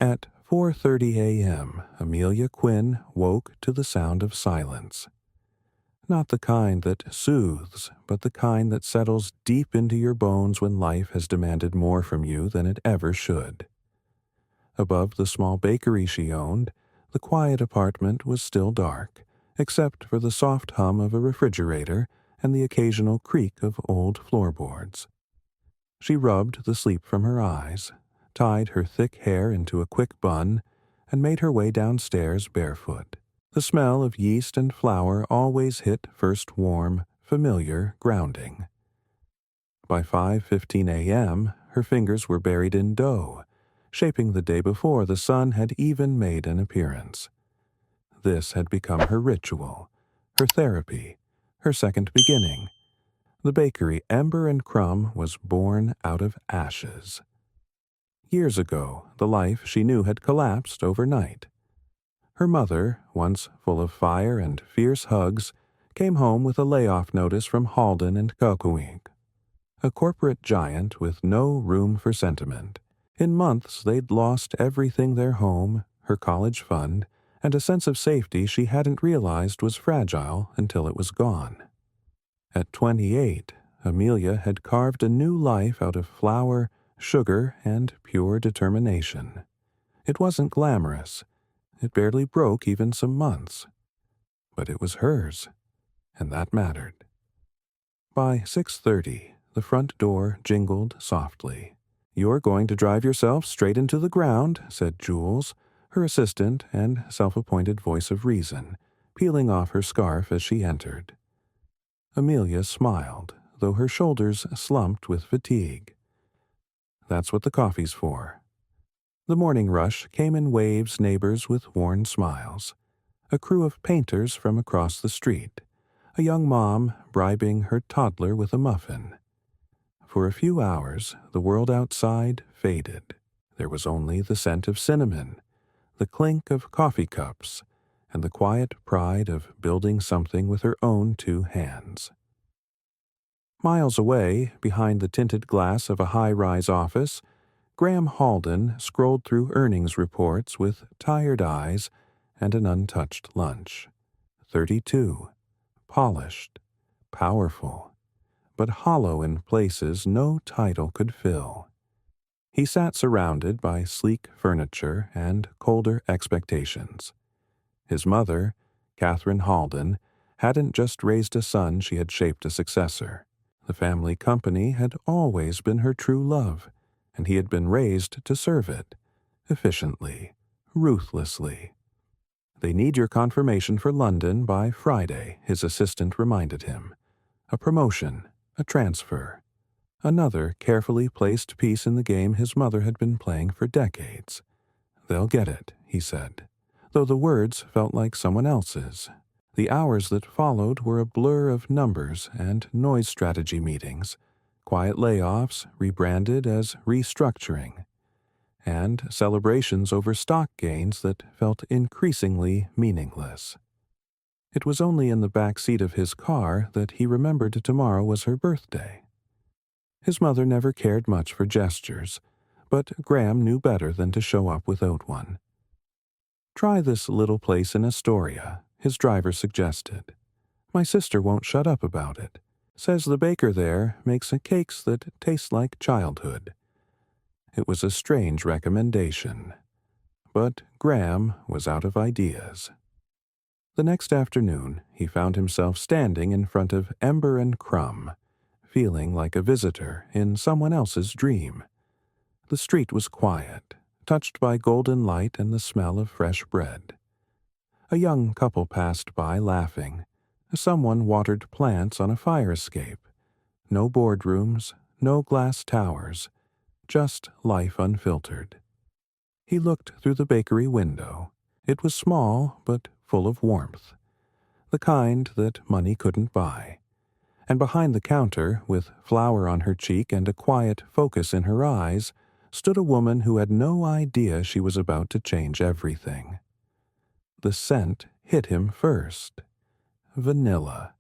At 4:30 a.m., Amelia Quinn woke to the sound of silence. Not the kind that soothes, but the kind that settles deep into your bones when life has demanded more from you than it ever should. Above the small bakery she owned, the quiet apartment was still dark, except for the soft hum of a refrigerator and the occasional creak of old floorboards. She rubbed the sleep from her eyes, tied her thick hair into a quick bun, and made her way downstairs barefoot. The smell of yeast and flour always hit first warm, familiar grounding. By 5:15 a.m., her fingers were buried in dough, shaping the day before the sun had even made an appearance. This had become her ritual, her therapy, her second beginning. The bakery Ember and Crumb was born out of ashes. Years ago, the life she knew had collapsed overnight. Her mother, once full of fire and fierce hugs, came home with a layoff notice from Halden and Quinn, a corporate giant with no room for sentiment. In months, they'd lost everything: their home, her college fund, and a sense of safety she hadn't realized was fragile until it was gone. At 28, Amelia had carved a new life out of flour, sugar, and pure determination. It wasn't glamorous. It barely broke even some months. But it was hers, and that mattered. By 6:30, the front door jingled softly. "You're going to drive yourself straight into the ground," said Jules, her assistant and self-appointed voice of reason, peeling off her scarf as she entered. Amelia smiled, though her shoulders slumped with fatigue. "That's what the coffee's for." The morning rush came in waves, neighbors with worn smiles. A crew of painters from across the street. A young mom bribing her toddler with a muffin. For a few hours, the world outside faded. There was only the scent of cinnamon, the clink of coffee cups, and the quiet pride of building something with her own two hands. Miles away, behind the tinted glass of a high-rise office, Graham Halden scrolled through earnings reports with tired eyes and an untouched lunch. 32. Polished. Powerful. But hollow in places no title could fill. He sat surrounded by sleek furniture and colder expectations. His mother, Catherine Halden, hadn't just raised a son, she had shaped a successor. The family company had always been her true love, and he had been raised to serve it, efficiently, ruthlessly. "They need your confirmation for London by Friday," his assistant reminded him. A promotion, a transfer, another carefully placed piece in the game his mother had been playing for decades. "They'll get it," he said, though the words felt like someone else's. The hours that followed were a blur of numbers and noise strategy meetings, quiet layoffs rebranded as restructuring, and celebrations over stock gains that felt increasingly meaningless. It was only in the back seat of his car that he remembered tomorrow was her birthday. His mother never cared much for gestures, but Graham knew better than to show up without one. "Try this little place in Astoria," his driver suggested. "My sister won't shut up about it. Says the baker there makes cakes that taste like childhood." It was a strange recommendation, but Graham was out of ideas. The next afternoon, he found himself standing in front of Ember and Crumb, feeling like a visitor in someone else's dream. The street was quiet, touched by golden light and the smell of fresh bread. A young couple passed by laughing. Someone watered plants on a fire escape. No boardrooms, no glass towers, just life unfiltered. He looked through the bakery window. It was small, but full of warmth, the kind that money couldn't buy. And behind the counter, with flour on her cheek and a quiet focus in her eyes, stood a woman who had no idea she was about to change everything. The scent hit him first. Vanilla.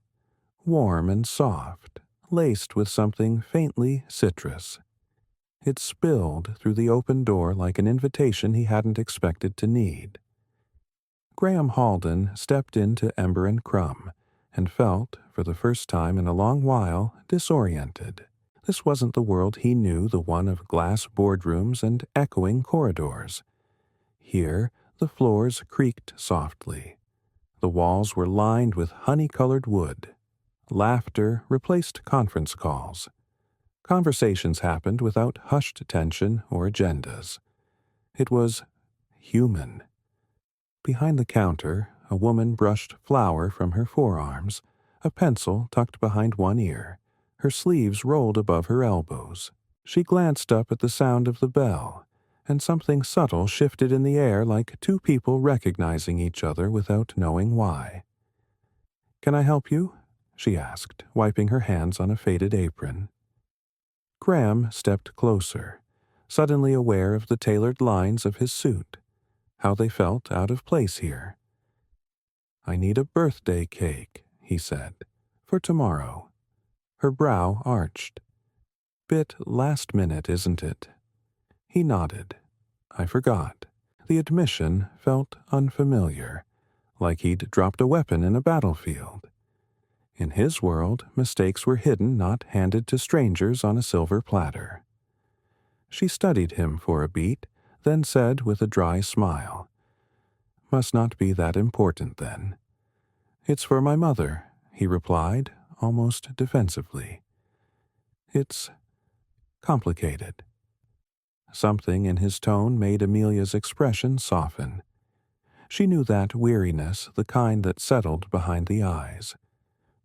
Warm and soft, laced with something faintly citrus. It spilled through the open door like an invitation he hadn't expected to need. Graham Halden stepped into Ember and Crumb and felt, for the first time in a long while, disoriented. This wasn't the world he knew, the one of glass boardrooms and echoing corridors. Here, the floors creaked softly. The walls were lined with honey-colored wood. Laughter replaced conference calls. Conversations happened without hushed tension or agendas. It was human. Behind the counter, a woman brushed flour from her forearms, a pencil tucked behind one ear, her sleeves rolled above her elbows. She glanced up at the sound of the bell, and something subtle shifted in the air like two people recognizing each other without knowing why. "Can I help you?" she asked, wiping her hands on a faded apron. Graham stepped closer, suddenly aware of the tailored lines of his suit, how they felt out of place here. "I need a birthday cake," he said, "for tomorrow." Her brow arched. "Bit last minute, isn't it?" He nodded. "I forgot." The admission felt unfamiliar, like he'd dropped a weapon in a battlefield. In his world, mistakes were hidden, not handed to strangers on a silver platter. She studied him for a beat, then said with a dry smile, "Must not be that important, then." "It's for my mother," he replied, almost defensively. "It's complicated." Something in his tone made Amelia's expression soften. She knew that weariness, the kind that settled behind the eyes.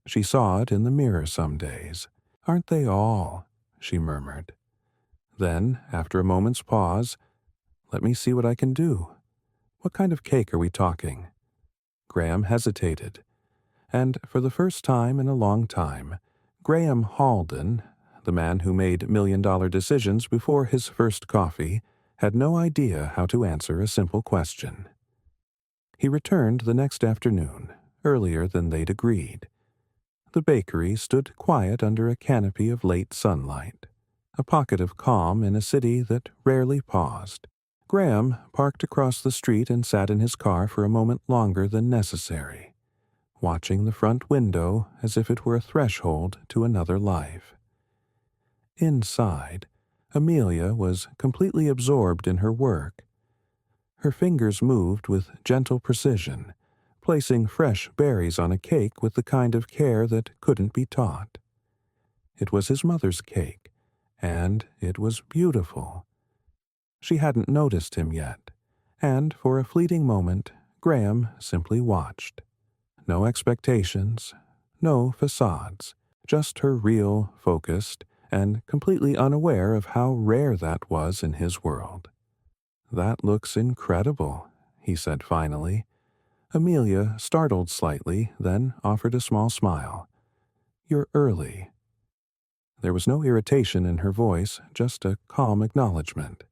She saw it in the mirror some days. "Aren't they all?" she murmured. Then, after a moment's pause, "Let me see what I can do. What kind of cake are we talking?" Graham hesitated, and for the first time in a long time, Graham Halden, the man who made million-dollar decisions before his first coffee, had no idea how to answer a simple question. He returned the next afternoon, earlier than they'd agreed. The bakery stood quiet under a canopy of late sunlight, a pocket of calm in a city that rarely paused. Graham parked across the street and sat in his car for a moment longer than necessary, watching the front window as if it were a threshold to another life. Inside, Amelia was completely absorbed in her work. Her fingers moved with gentle precision, placing fresh berries on a cake with the kind of care that couldn't be taught. It was his mother's cake, and it was beautiful. She hadn't noticed him yet, and for a fleeting moment, Graham simply watched. No expectations, no facades, just her real, focused, and completely unaware of how rare that was in his world. "That looks incredible," he said finally. Amelia startled slightly, then offered a small smile. "You're early." There was no irritation in her voice, just a calm acknowledgement.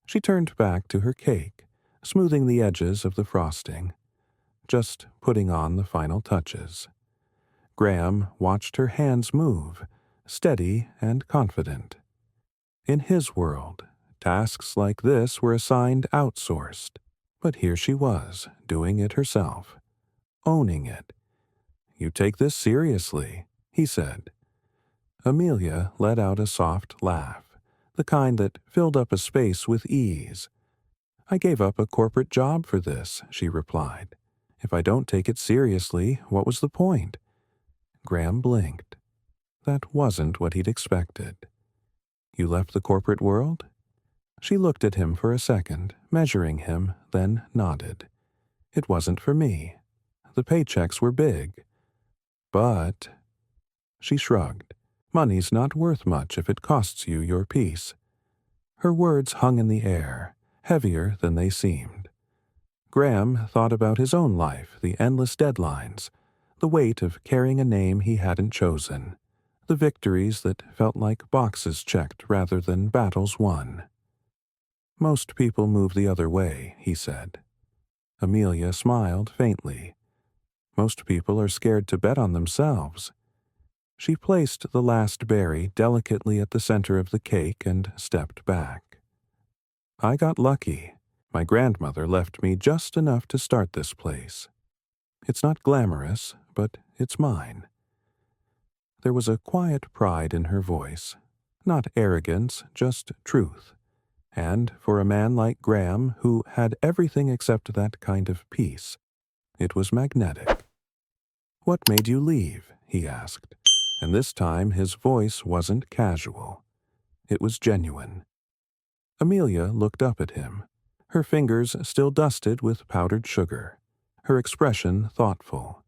She turned back to her cake, smoothing the edges of the frosting, just putting on the final touches. Graham watched her hands move, steady and confident. In his world, tasks like this were assigned outsourced, but here she was, doing it herself, owning it. "You take this seriously," he said. Amelia let out a soft laugh, the kind that filled up a space with ease. "I gave up a corporate job for this," she replied. "If I don't take it seriously, what was the point?" Graham blinked. That wasn't what he'd expected. "You left the corporate world?" She looked at him for a second, measuring him, then nodded. "It wasn't for me. The paychecks were big. But—" She shrugged. "Money's not worth much if it costs you your peace." Her words hung in the air, heavier than they seemed. Graham thought about his own life, the endless deadlines, the weight of carrying a name he hadn't chosen, the victories that felt like boxes checked rather than battles won. "Most people move the other way," he said. Amelia smiled faintly. "Most people are scared to bet on themselves." She placed the last berry delicately at the center of the cake and stepped back. I got lucky. My grandmother left me just enough to start this place. It's not glamorous, but it's mine. There was a quiet pride in her voice. Not arrogance, just truth. And for a man like Graham, who had everything except that kind of peace, it was magnetic. "What made you leave?" he asked, and this time his voice wasn't casual. It was genuine. Amelia looked up at him, her fingers still dusted with powdered sugar, her expression thoughtful.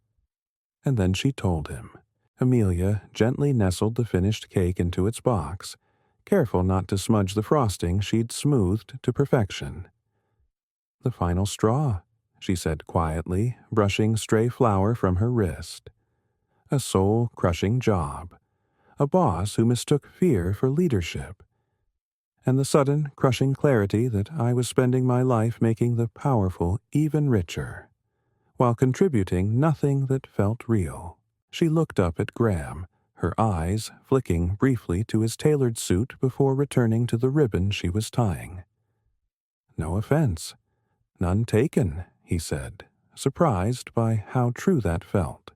And then she told him. Amelia gently nestled the finished cake into its box, careful not to smudge the frosting she'd smoothed to perfection. "The final straw," she said quietly, brushing stray flour from her wrist. "A soul-crushing job. A boss who mistook fear for leadership. And the sudden, crushing clarity that I was spending my life making the powerful even richer, while contributing nothing that felt real." She looked up at Graham, her eyes flicking briefly to his tailored suit before returning to the ribbon she was tying. "No offense. None taken," he said, surprised by how true that felt.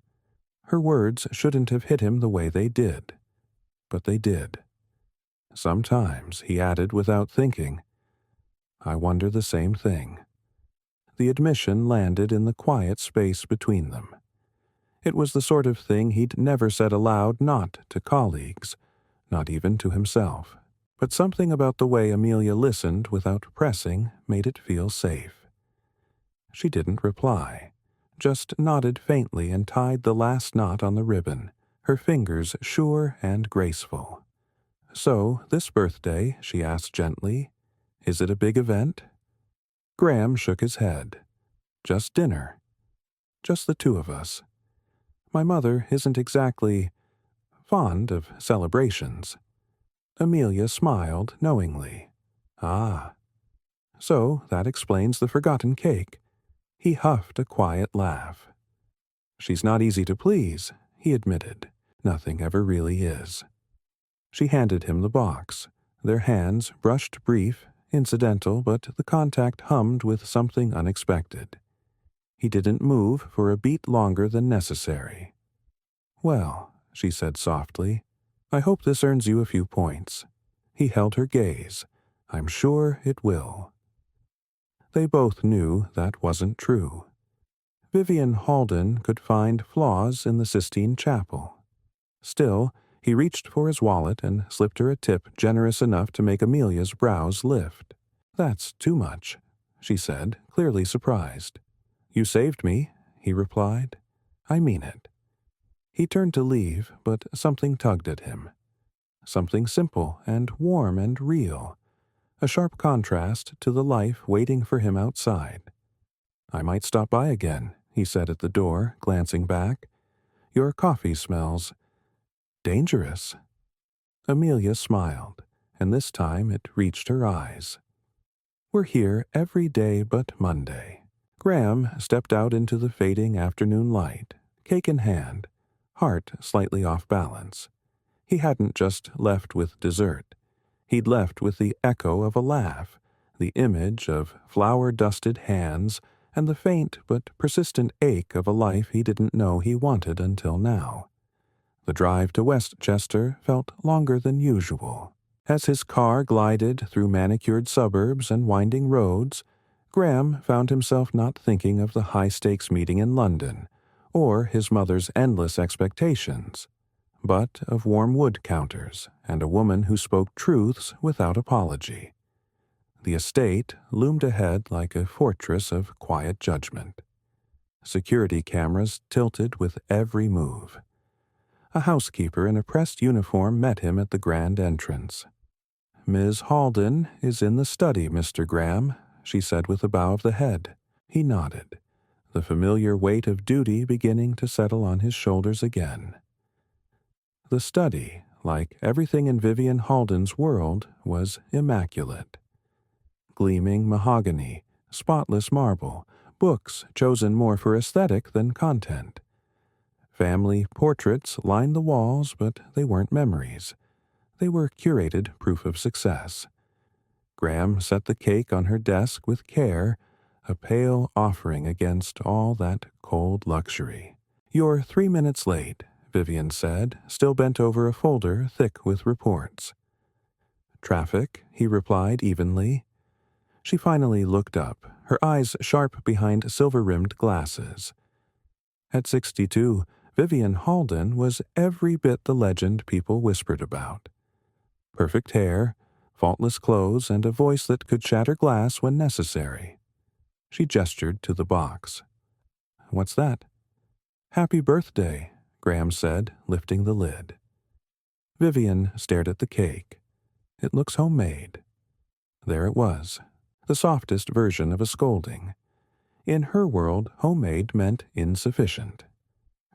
Her words shouldn't have hit him the way they did. But they did. "Sometimes," he added without thinking, "I wonder the same thing." The admission landed in the quiet space between them. It was the sort of thing he'd never said aloud, not to colleagues, not even to himself. But something about the way Amelia listened without pressing made it feel safe. She didn't reply, just nodded faintly and tied the last knot on the ribbon, her fingers sure and graceful. "So, this birthday," she asked gently, "is it a big event?" Graham shook his head. "Just dinner. Just the two of us. My mother isn't exactly fond of celebrations." Amelia smiled knowingly. "Ah. So that explains the forgotten cake." He huffed a quiet laugh. "She's not easy to please," he admitted. "Nothing ever really is." She handed him the box. Their hands brushed brief, incidental, but the contact hummed with something unexpected. He didn't move for a beat longer than necessary. "Well," she said softly, "I hope this earns you a few points." He held her gaze. "I'm sure it will." They both knew that wasn't true. Vivian Halden could find flaws in the Sistine Chapel. Still, he reached for his wallet and slipped her a tip generous enough to make Amelia's brows lift. "That's too much," she said, clearly surprised. "You saved me," he replied. "I mean it." He turned to leave, but something tugged at him. Something simple and warm and real, a sharp contrast to the life waiting for him outside. "I might stop by again," he said at the door, glancing back. "Your coffee smells dangerous." Amelia smiled, and this time it reached her eyes. "We're here every day but Monday." Graham stepped out into the fading afternoon light, cake in hand, heart slightly off balance. He hadn't just left with dessert. He'd left with the echo of a laugh, the image of flour-dusted hands, and the faint but persistent ache of a life he didn't know he wanted until now. The drive to Westchester felt longer than usual. As his car glided through manicured suburbs and winding roads, Graham found himself not thinking of the high-stakes meeting in London, or his mother's endless expectations, but of warm wood counters and a woman who spoke truths without apology. The estate loomed ahead like a fortress of quiet judgment. Security cameras tilted with every move. A housekeeper in a pressed uniform met him at the grand entrance. "Ms. Halden is in the study, Mr. Graham," she said with a bow of the head. He nodded, the familiar weight of duty beginning to settle on his shoulders again. The study, like everything in Vivian Halden's world, was immaculate. Gleaming mahogany, spotless marble, books chosen more for aesthetic than content. Family portraits lined the walls, but they weren't memories. They were curated proof of success. Graham set the cake on her desk with care, a pale offering against all that cold luxury. "You're 3 minutes late," Vivian said, still bent over a folder thick with reports. "Traffic," he replied evenly. She finally looked up, her eyes sharp behind silver-rimmed glasses. At 62, Vivian Halden was every bit the legend people whispered about. Perfect hair, faultless clothes, and a voice that could shatter glass when necessary. She gestured to the box. "What's that?" "Happy birthday," Graham said, lifting the lid. Vivian stared at the cake. "It looks homemade." There it was, the softest version of a scolding. In her world, homemade meant insufficient.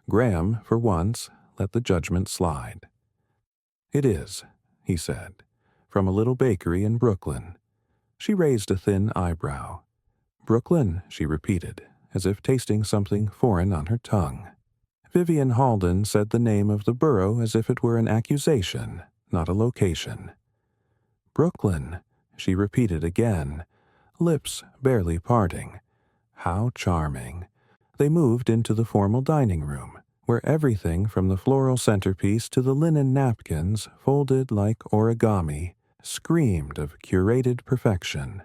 Graham, for once, let the judgment slide. "It is," he said, "from a little bakery in Brooklyn." She raised a thin eyebrow. "Brooklyn," she repeated, as if tasting something foreign on her tongue. Vivian Halden said the name of the borough as if it were an accusation, not a location. "Brooklyn," she repeated again, lips barely parting. How charming. They moved into the formal dining room, where everything from the floral centerpiece to the linen napkins, folded like origami, screamed of curated perfection.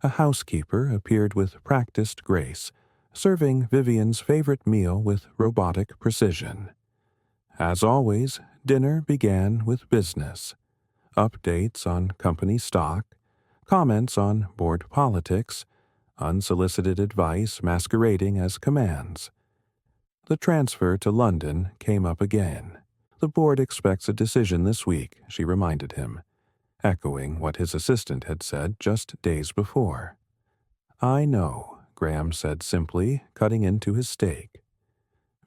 A housekeeper appeared with practiced grace, serving Vivian's favorite meal with robotic precision. As always, dinner began with business. Updates on company stock, comments on board politics, unsolicited advice masquerading as commands. The transfer to London came up again. "The board expects a decision this week," she reminded him, echoing what his assistant had said just days before. "I know," Graham said simply, cutting into his steak.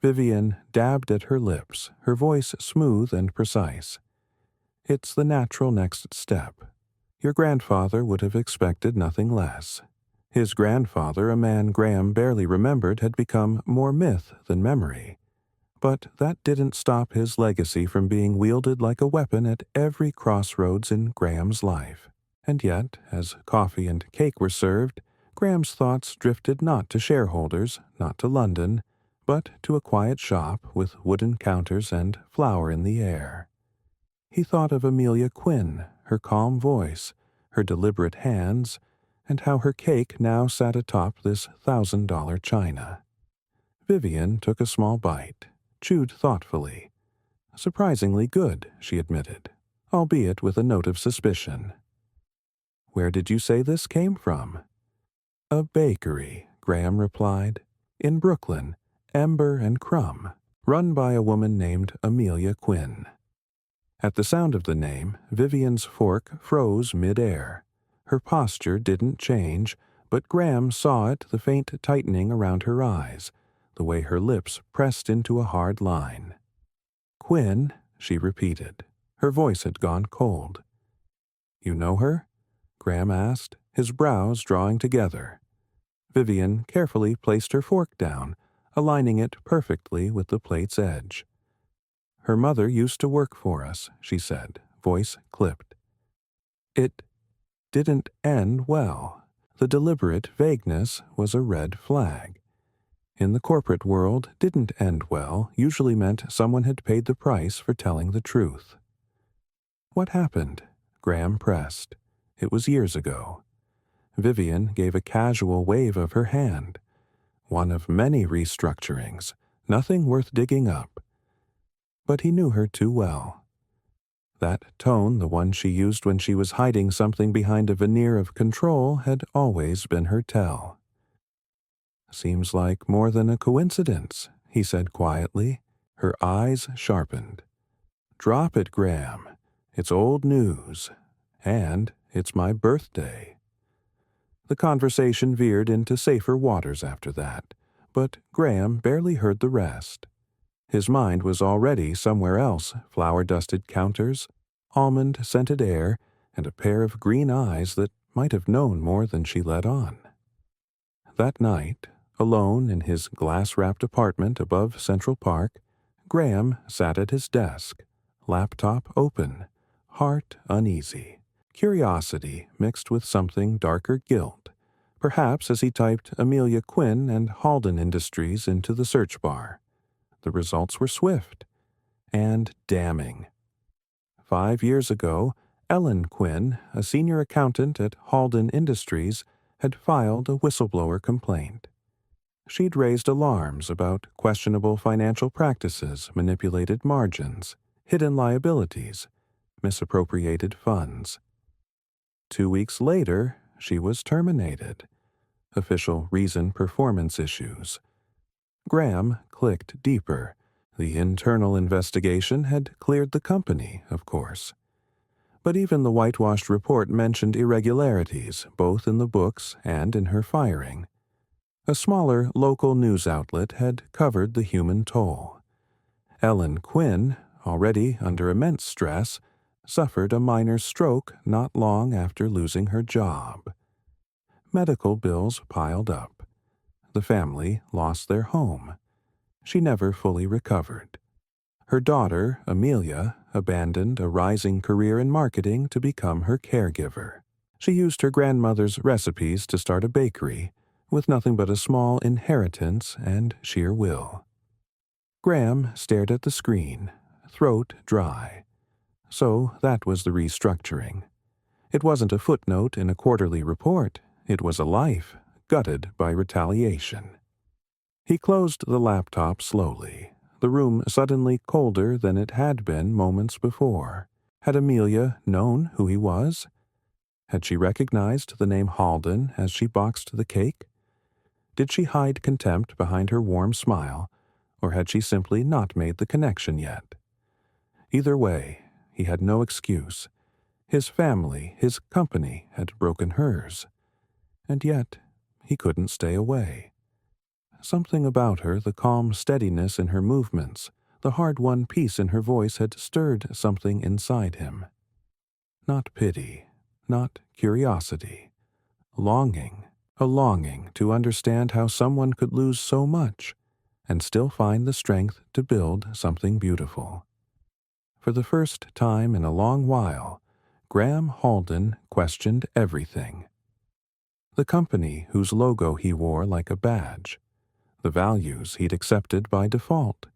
Vivian dabbed at her lips, her voice smooth and precise. "It's the natural next step. Your grandfather would have expected nothing less." His grandfather, a man Graham barely remembered, had become more myth than memory. But that didn't stop his legacy from being wielded like a weapon at every crossroads in Graham's life. And yet, as coffee and cake were served, Graham's thoughts drifted not to shareholders, not to London, but to a quiet shop with wooden counters and flour in the air. He thought of Amelia Quinn, her calm voice, her deliberate hands, and how her cake now sat atop this $1,000 china. Vivian took a small bite, chewed thoughtfully. "Surprisingly good," she admitted, albeit with a note of suspicion. "Where did you say this came from?" "A bakery," Graham replied. "In Brooklyn, Ember and Crumb, run by a woman named Amelia Quinn." At the sound of the name, Vivian's fork froze mid-air. Her posture didn't change, but Graham saw it, the faint tightening around her eyes, the way her lips pressed into a hard line. "Quinn," she repeated. Her voice had gone cold. "You know her?" Graham asked, his brows drawing together. Vivian carefully placed her fork down, aligning it perfectly with the plate's edge. "Her mother used to work for us," she said, voice clipped. It didn't end well. The deliberate vagueness was a red flag. In the corporate world, didn't end well usually meant someone had paid the price for telling the truth. "What happened?" Graham pressed. It was years ago. Vivian gave a casual wave of her hand. One of many restructurings, nothing worth digging up. But he knew her too well. That tone, the one she used when she was hiding something behind a veneer of control, had always been her tell. "Seems like more than a coincidence," he said quietly. Her eyes sharpened. "Drop it, Graham. It's old news. And it's my birthday." The conversation veered into safer waters after that, but Graham barely heard the rest. His mind was already somewhere else, flour-dusted counters, almond-scented air, and a pair of green eyes that might have known more than she let on. That night, Alone in his glass-wrapped apartment above Central Park, Graham sat at his desk, laptop open, heart uneasy, curiosity mixed with something darker guilt, perhaps as he typed Amelia Quinn and Halden Industries into the search bar. The results were swift and damning. 5 years ago, Ellen Quinn, a senior accountant at Halden Industries, had filed a whistleblower complaint. She'd raised alarms about questionable financial practices, manipulated margins, hidden liabilities, misappropriated funds. 2 weeks later, she was terminated. Official reason: performance issues. Graham clicked deeper. The internal investigation had cleared the company, of course. But even the whitewashed report mentioned irregularities, both in the books and in her firing. A smaller local news outlet had covered the human toll. Ellen Quinn, already under immense stress, suffered a minor stroke not long after losing her job. Medical bills piled up. The family lost their home. She never fully recovered. Her daughter, Amelia, abandoned a rising career in marketing to become her caregiver. She used her grandmother's recipes to start a bakery, with nothing but a small inheritance and sheer will. Graham stared at the screen, throat dry. So that was the restructuring. It wasn't a footnote in a quarterly report. It was a life, gutted by retaliation. He closed the laptop slowly, the room suddenly colder than it had been moments before. Had Amelia known who he was? Had she recognized the name Halden as she boxed the cake? Did she hide contempt behind her warm smile, or had she simply not made the connection yet? Either way, he had no excuse. His family, his company, had broken hers. And yet, he couldn't stay away. Something about her, the calm steadiness in her movements, the hard-won peace in her voice had stirred something inside him. Not pity, not curiosity. Longing, a longing to understand how someone could lose so much and still find the strength to build something beautiful. For the first time in a long while, Graham Halden questioned everything. The company whose logo he wore like a badge, the values he'd accepted by default,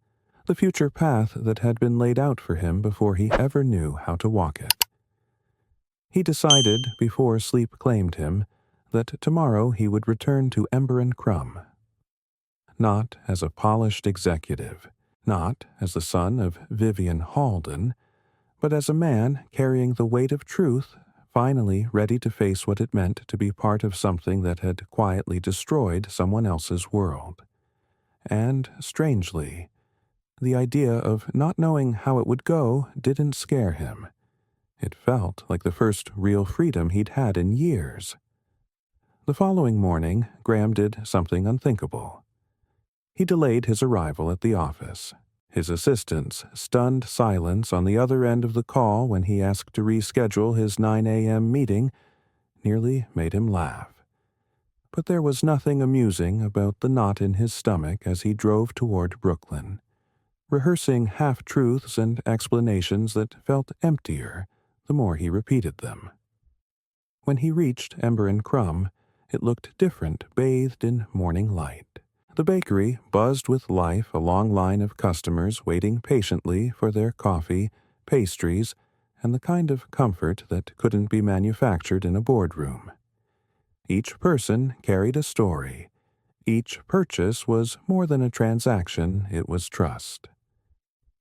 the future path that had been laid out for him before he ever knew how to walk it. He decided, before sleep claimed him, that tomorrow he would return to Ember and Crumb. Not as a polished executive, not as the son of Vivian Halden, but as a man carrying the weight of truth, finally ready to face what it meant to be part of something that had quietly destroyed someone else's world. And, strangely, the idea of not knowing how it would go didn't scare him. It felt like the first real freedom he'd had in years. The following morning, Graham did something unthinkable. He delayed his arrival at the office. His assistant's stunned silence on the other end of the call when he asked to reschedule his 9 a.m. meeting nearly made him laugh. But there was nothing amusing about the knot in his stomach as he drove toward Brooklyn, rehearsing half-truths and explanations that felt emptier the more he repeated them. When he reached Ember and Crumb, it looked different, bathed in morning light. The bakery buzzed with life, a long line of customers waiting patiently for their coffee, pastries, and the kind of comfort that couldn't be manufactured in a boardroom. Each person carried a story. Each purchase was more than a transaction, it was trust.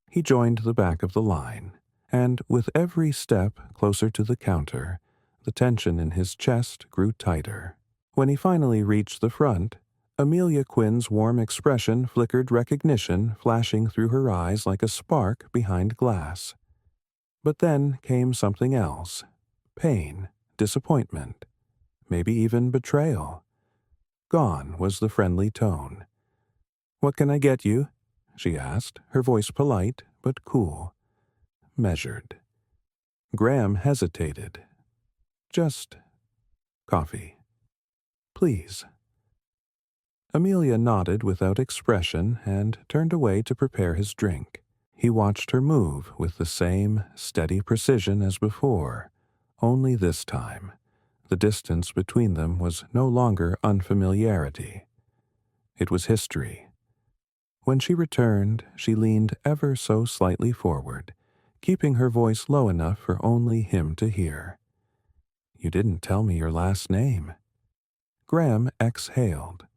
He joined the back of the line, and with every step closer to the counter, the tension in his chest grew tighter. When he finally reached the front, Amelia Quinn's warm expression flickered recognition flashing through her eyes like a spark behind glass. But then came something else. Pain, disappointment, maybe even betrayal. Gone was the friendly tone. "What can I get you?" she asked, her voice polite but cool, measured. Graham hesitated. "Just coffee, please." Amelia nodded without expression and turned away to prepare his drink. He watched her move with the same steady precision as before, only this time the distance between them was no longer unfamiliarity. It was history. When she returned, she leaned ever so slightly forward, keeping her voice low enough for only him to hear. "You didn't tell me your last name." Graham exhaled.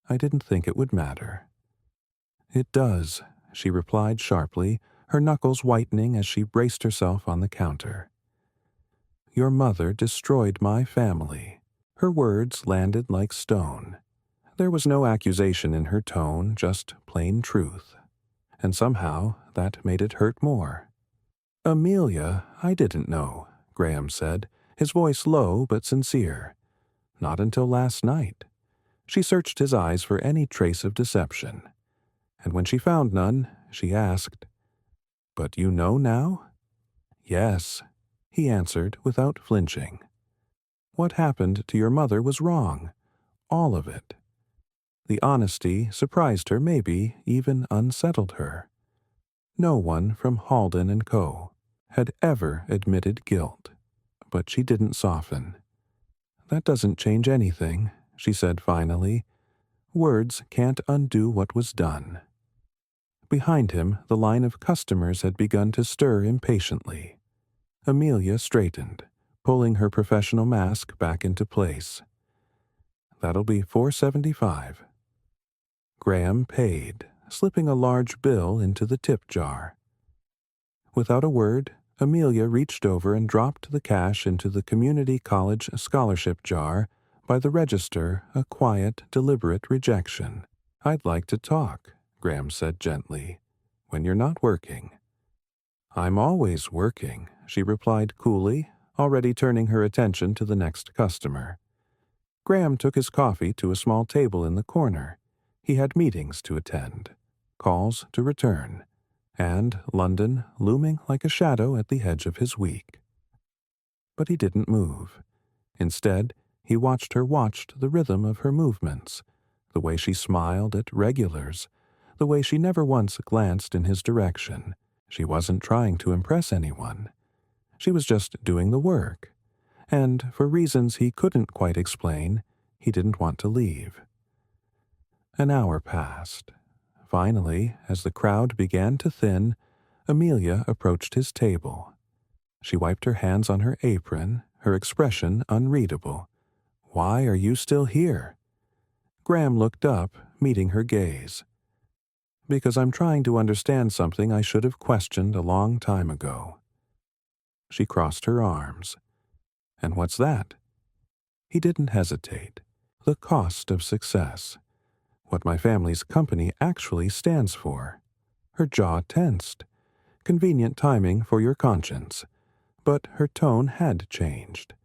"I didn't think it would matter." "It does," she replied sharply, her knuckles whitening as she braced herself on the counter. "Your mother destroyed my family." Her words landed like stone. There was no accusation in her tone, just plain truth. And somehow that made it hurt more. "Amelia, I didn't know," Graham said, his voice low but sincere. "Not until last night." She searched his eyes for any trace of deception. And when she found none, she asked, "But you know now?" "Yes," he answered without flinching. "What happened to your mother was wrong. All of it." The honesty surprised her, maybe even unsettled her. No one from Halden and Co. had ever admitted guilt. But she didn't soften. "That doesn't change anything," she said finally. "Words can't undo what was done." Behind him, the line of customers had begun to stir impatiently. Amelia straightened, pulling her professional mask back into place. "That'll be $4.75. Graham paid, slipping a large bill into the tip jar. Without a word, Amelia reached over and dropped the cash into the community college scholarship jar, by the register a quiet, deliberate rejection. "I'd like to talk," Graham said gently, "when you're not working." "I'm always working," she replied coolly, already turning her attention to the next customer. Graham took his coffee to a small table in the corner. He had meetings to attend, calls to return, and London looming like a shadow at the edge of his week. But he didn't move. Instead, he watched the rhythm of her movements, the way she smiled at regulars, the way she never once glanced in his direction. She wasn't trying to impress anyone. She was just doing the work. And for reasons he couldn't quite explain, he didn't want to leave. An hour passed. Finally, as the crowd began to thin, Amelia approached his table. She wiped her hands on her apron, her expression unreadable. "Why are you still here?" Graham looked up, meeting her gaze. "Because I'm trying to understand something I should have questioned a long time ago." She crossed her arms. "And what's that?" He didn't hesitate. "The cost of success. What my family's company actually stands for." Her jaw tensed. Convenient timing for your conscience. But her tone had changed.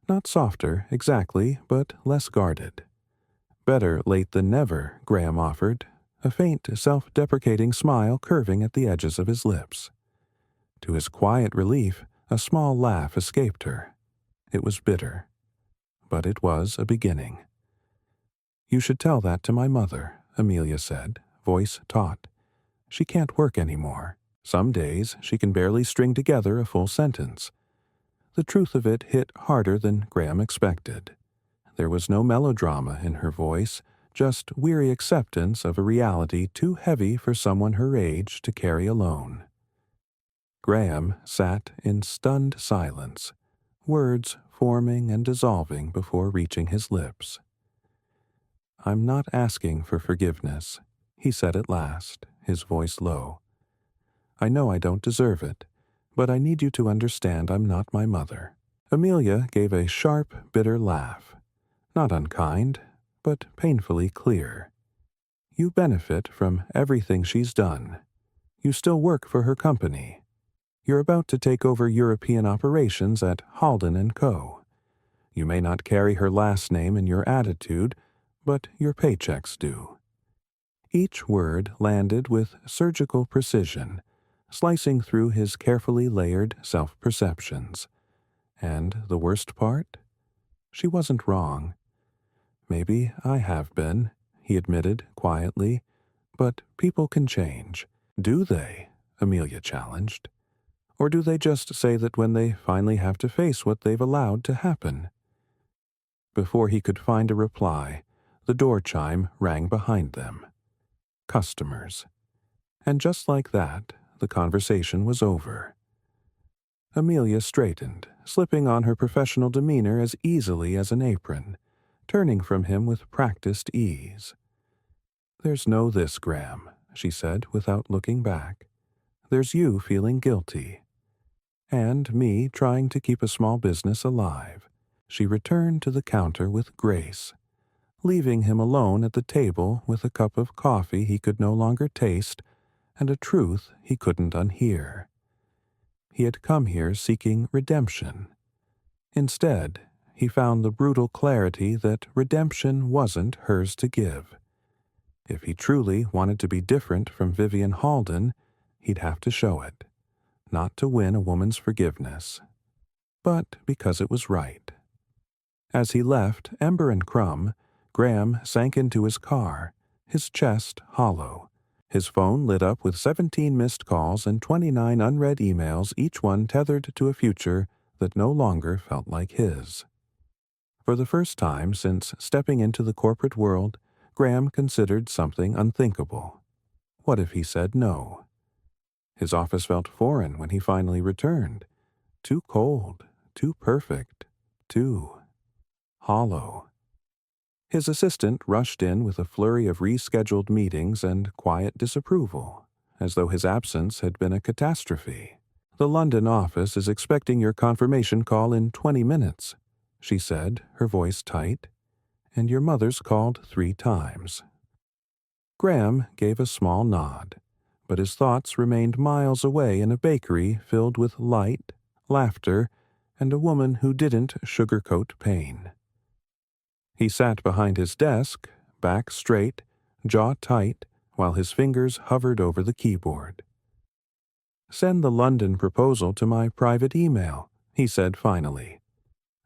Not softer, exactly, but less guarded. "Better late than never," Graham offered, a faint, self-deprecating smile curving at the edges of his lips. To his quiet relief, a small laugh escaped her. It was bitter. But it was a beginning. "You should tell that to my mother," Amelia said, voice taut. "She can't work anymore. Some days she can barely string together a full sentence." The truth of it hit harder than Graham expected. There was no melodrama in her voice, just weary acceptance of a reality too heavy for someone her age to carry alone. Graham sat in stunned silence, words forming and dissolving before reaching his lips. "I'm not asking for forgiveness," he said at last, his voice low. "I know I don't deserve it, but I need you to understand I'm not my mother." Amelia gave a sharp, bitter laugh. Not unkind, but painfully clear. "You benefit from everything she's done. You still work for her company. You're about to take over European operations at Halden and Co. You may not carry her last name in your attitude, but your paychecks do." Each word landed with surgical precision, slicing through his carefully layered self-perceptions. And the worst part? She wasn't wrong. Maybe I have been, he admitted quietly, but people can change. Do they? Amelia challenged. Or do they just say that when they finally have to face what they've allowed to happen? Before he could find a reply, the door chime rang behind them. Customers. And just like that, the conversation was over. Amelia straightened, slipping on her professional demeanor as easily as an apron, turning from him with practiced ease. "There's no this, Graham," she said without looking back. "There's you feeling guilty. And me trying to keep a small business alive." She returned to the counter with grace, leaving him alone at the table with a cup of coffee he could no longer taste and a truth he couldn't unhear. He had come here seeking redemption. Instead, he found the brutal clarity that redemption wasn't hers to give. If he truly wanted to be different from Vivian Halden, he'd have to show it, not to win a woman's forgiveness, but because it was right. As he left Ember and Crumb, Graham sank into his car, his chest hollow. His phone lit up with 17 missed calls and 29 unread emails, each one tethered to a future that no longer felt like his. For the first time since stepping into the corporate world, Graham considered something unthinkable. What if he said no? His office felt foreign when he finally returned. Too cold, too perfect, too hollow. His assistant rushed in with a flurry of rescheduled meetings and quiet disapproval, as though his absence had been a catastrophe. "The London office is expecting your confirmation call in 20 minutes, she said, her voice tight. "And your mother's called 3 times. Graham gave a small nod, but his thoughts remained miles away in a bakery filled with light, laughter, and a woman who didn't sugarcoat pain. He sat behind his desk, back straight, jaw tight, while his fingers hovered over the keyboard. "Send the London proposal to my private email," he said finally,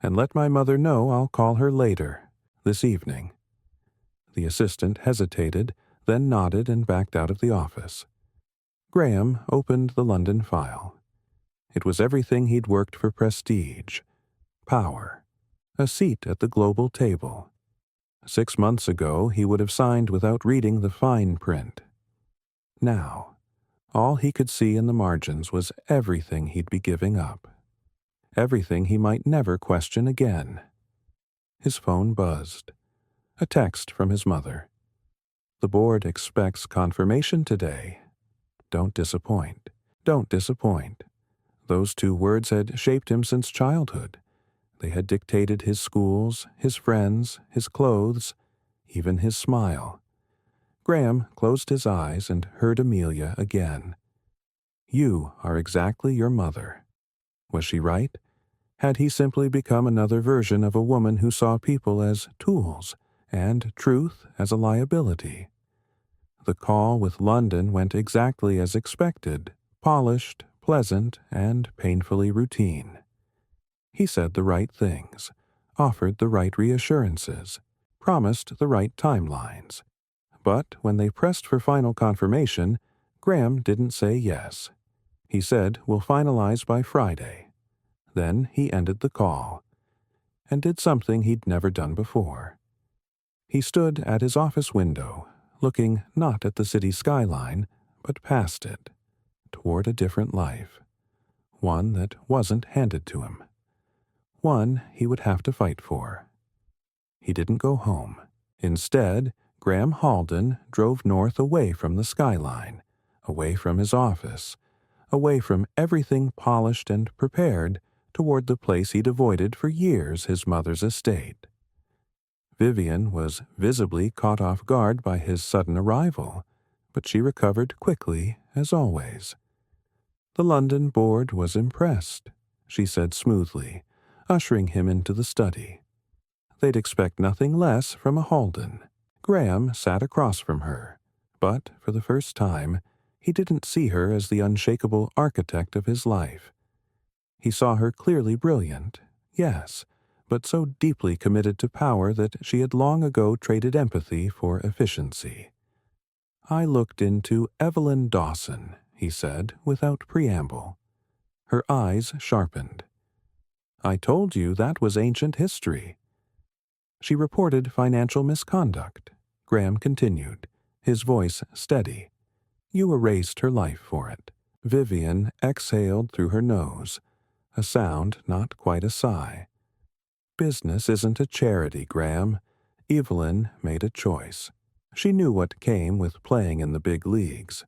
"and let my mother know I'll call her later, this evening." The assistant hesitated, then nodded and backed out of the office. Graham opened the London file. It was everything he'd worked for: prestige, power, a seat at the global table. 6 months ago he would have signed without reading the fine print. Now, all he could see in the margins was everything he'd be giving up. Everything he might never question again. His phone buzzed. A text from his mother. "The board expects confirmation today. Don't disappoint. Don't disappoint." Those 2 words had shaped him since childhood. They had dictated his schools, his friends, his clothes, even his smile. Graham closed his eyes and heard Amelia again. "You are exactly your mother." Was she right? Had he simply become another version of a woman who saw people as tools and truth as a liability? The call with London went exactly as expected, polished, pleasant, and painfully routine. He said the right things, offered the right reassurances, promised the right timelines. But when they pressed for final confirmation, Graham didn't say yes. He said, "We'll finalize by Friday." Then he ended the call, and did something he'd never done before. He stood at his office window, looking not at the city skyline, but past it, toward a different life, one that wasn't handed to him, one he would have to fight for. He didn't go home. Instead, Graham Halden drove north away from the skyline, away from his office, away from everything polished and prepared, toward the place he'd avoided for years, his mother's estate. Vivian was visibly caught off guard by his sudden arrival, but she recovered quickly, as always. "The London board was impressed," she said smoothly, ushering him into the study. "They'd expect nothing less from a Halden." Graham sat across from her, but for the first time, he didn't see her as the unshakable architect of his life. He saw her clearly brilliant, yes, but so deeply committed to power that she had long ago traded empathy for efficiency. "I looked into Evelyn Dawson," he said, without preamble. Her eyes sharpened. "I told you that was ancient history." "She reported financial misconduct," Graham continued, his voice steady. "You erased her life for it." Vivian exhaled through her nose, a sound not quite a sigh. "Business isn't a charity, Graham." Evelyn made a choice. She knew what came with playing in the big leagues.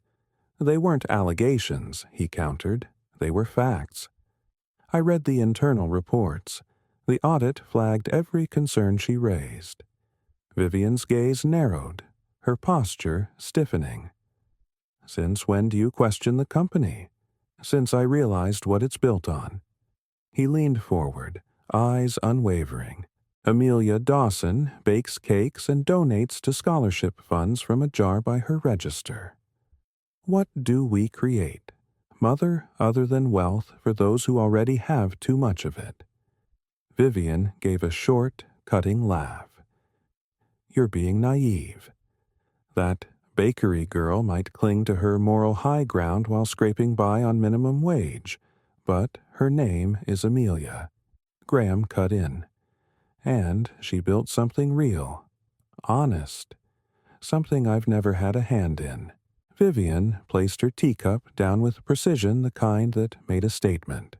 "They weren't allegations," he countered. "They were facts. I read the internal reports. The audit flagged every concern she raised." Vivian's gaze narrowed, her posture stiffening. "Since when do you question the company?" "Since I realized what it's built on." He leaned forward, eyes unwavering. "Amelia Dawson bakes cakes and donates to scholarship funds from a jar by her register. What do we create? Mother other than wealth for those who already have too much of it." Vivian gave a short, cutting laugh. "You're being naive. That bakery girl might cling to her moral high ground while scraping by on minimum wage, but her name is Amelia." Graham cut in. "And she built something real, honest, something I've never had a hand in." Vivian placed her teacup down with precision, the kind that made a statement.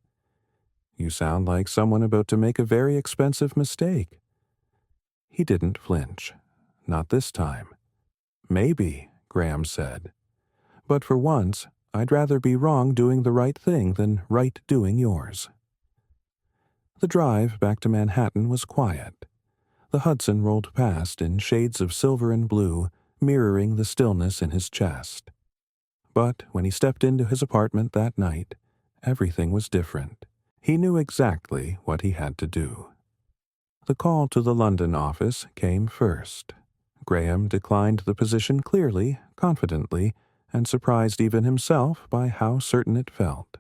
"You sound like someone about to make a very expensive mistake." He didn't flinch. Not this time. "Maybe," Graham said. "But for once, I'd rather be wrong doing the right thing than right doing yours." The drive back to Manhattan was quiet. The Hudson rolled past in shades of silver and blue, mirroring the stillness in his chest. But when he stepped into his apartment that night, everything was different. He knew exactly what he had to do. The call to the London office came first. Graham declined the position clearly, confidently, and surprised even himself by how certain it felt.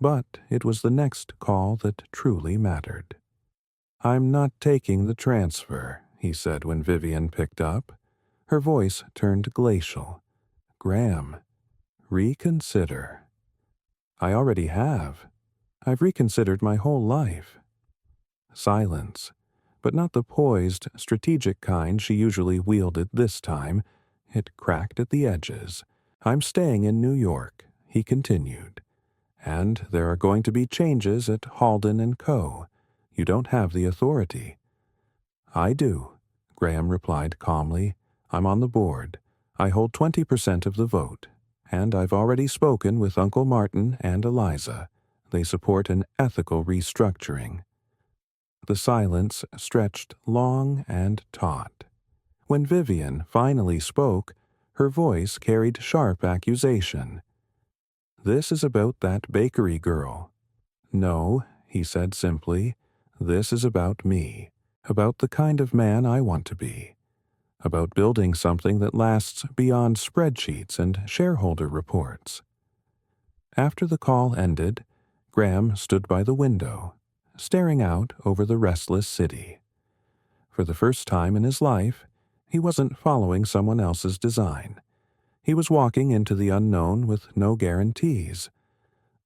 But it was the next call that truly mattered. "I'm not taking the transfer," he said when Vivian picked up. Her voice turned glacial. "Graham, reconsider." "I already have. I've reconsidered my whole life." Silence, but not the poised, strategic kind she usually wielded this time. It cracked at the edges. "I'm staying in New York," he continued. "And there are going to be changes at Halden and Co. You don't have the authority." "I do," Graham replied calmly. "I'm on the board. I hold 20% of the vote. And I've already spoken with Uncle Martin and Eliza. They support an ethical restructuring." The silence stretched long and taut. When Vivian finally spoke, her voice carried sharp accusation. "This is about that bakery girl." "No," he said simply. "This is about me. About the kind of man I want to be. About building something that lasts beyond spreadsheets and shareholder reports." After the call ended, Graham stood by the window, staring out over the restless city. For the first time in his life, he wasn't following someone else's design. He was walking into the unknown with no guarantees,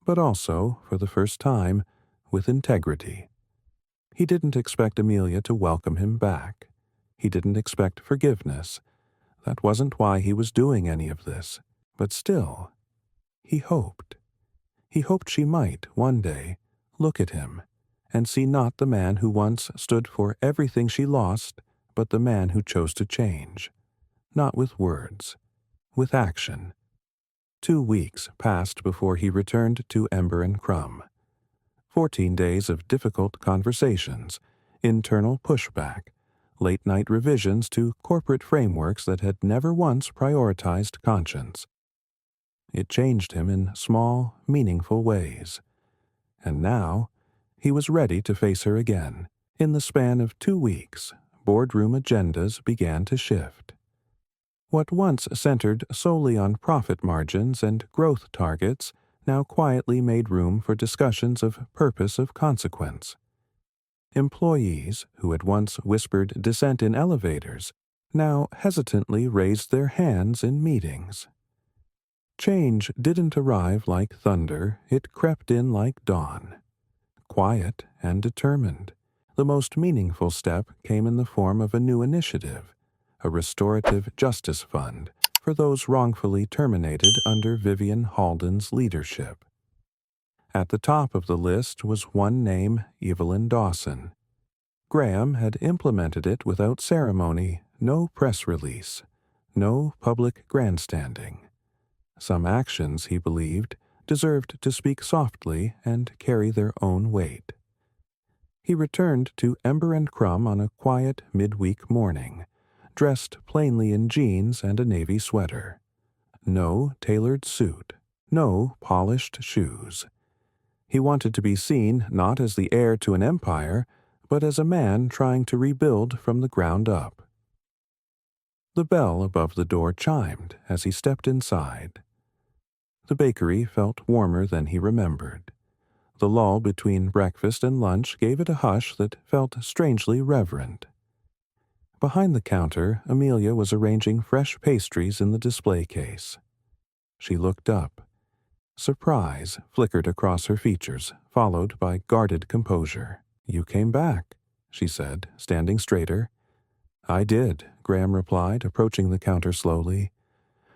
but also, for the first time, with integrity. He didn't expect Amelia to welcome him back. He didn't expect forgiveness. That wasn't why he was doing any of this. But still, he hoped. He hoped she might, one day, look at him and see not the man who once stood for everything she lost, but the man who chose to change. Not with words, with action. 2 weeks passed before he returned to Ember and Crumb. 14 days of difficult conversations, internal pushback, late-night revisions to corporate frameworks that had never once prioritized conscience. It changed him in small, meaningful ways. And now, he was ready to face her again. In the span of 2 weeks, boardroom agendas began to shift. What once centered solely on profit margins and growth targets now quietly made room for discussions of purpose of consequence. Employees, who had once whispered dissent in elevators, now hesitantly raised their hands in meetings. Change didn't arrive like thunder, it crept in like dawn. Quiet and determined, the most meaningful step came in the form of a new initiative, a restorative justice fund for those wrongfully terminated under Vivian Halden's leadership. At the top of the list was one name, Evelyn Dawson. Graham had implemented it without ceremony, no press release, no public grandstanding. Some actions, he believed, deserved to speak softly and carry their own weight. He returned to Ember and Crumb on a quiet midweek morning, dressed plainly in jeans and a navy sweater. No tailored suit, no polished shoes. He wanted to be seen not as the heir to an empire, but as a man trying to rebuild from the ground up. The bell above the door chimed as he stepped inside. The bakery felt warmer than he remembered. The lull between breakfast and lunch gave it a hush that felt strangely reverent. Behind the counter, Amelia was arranging fresh pastries in the display case. She looked up. Surprise flickered across her features, followed by guarded composure. "You came back," she said, standing straighter. "I did," Graham replied, approaching the counter slowly.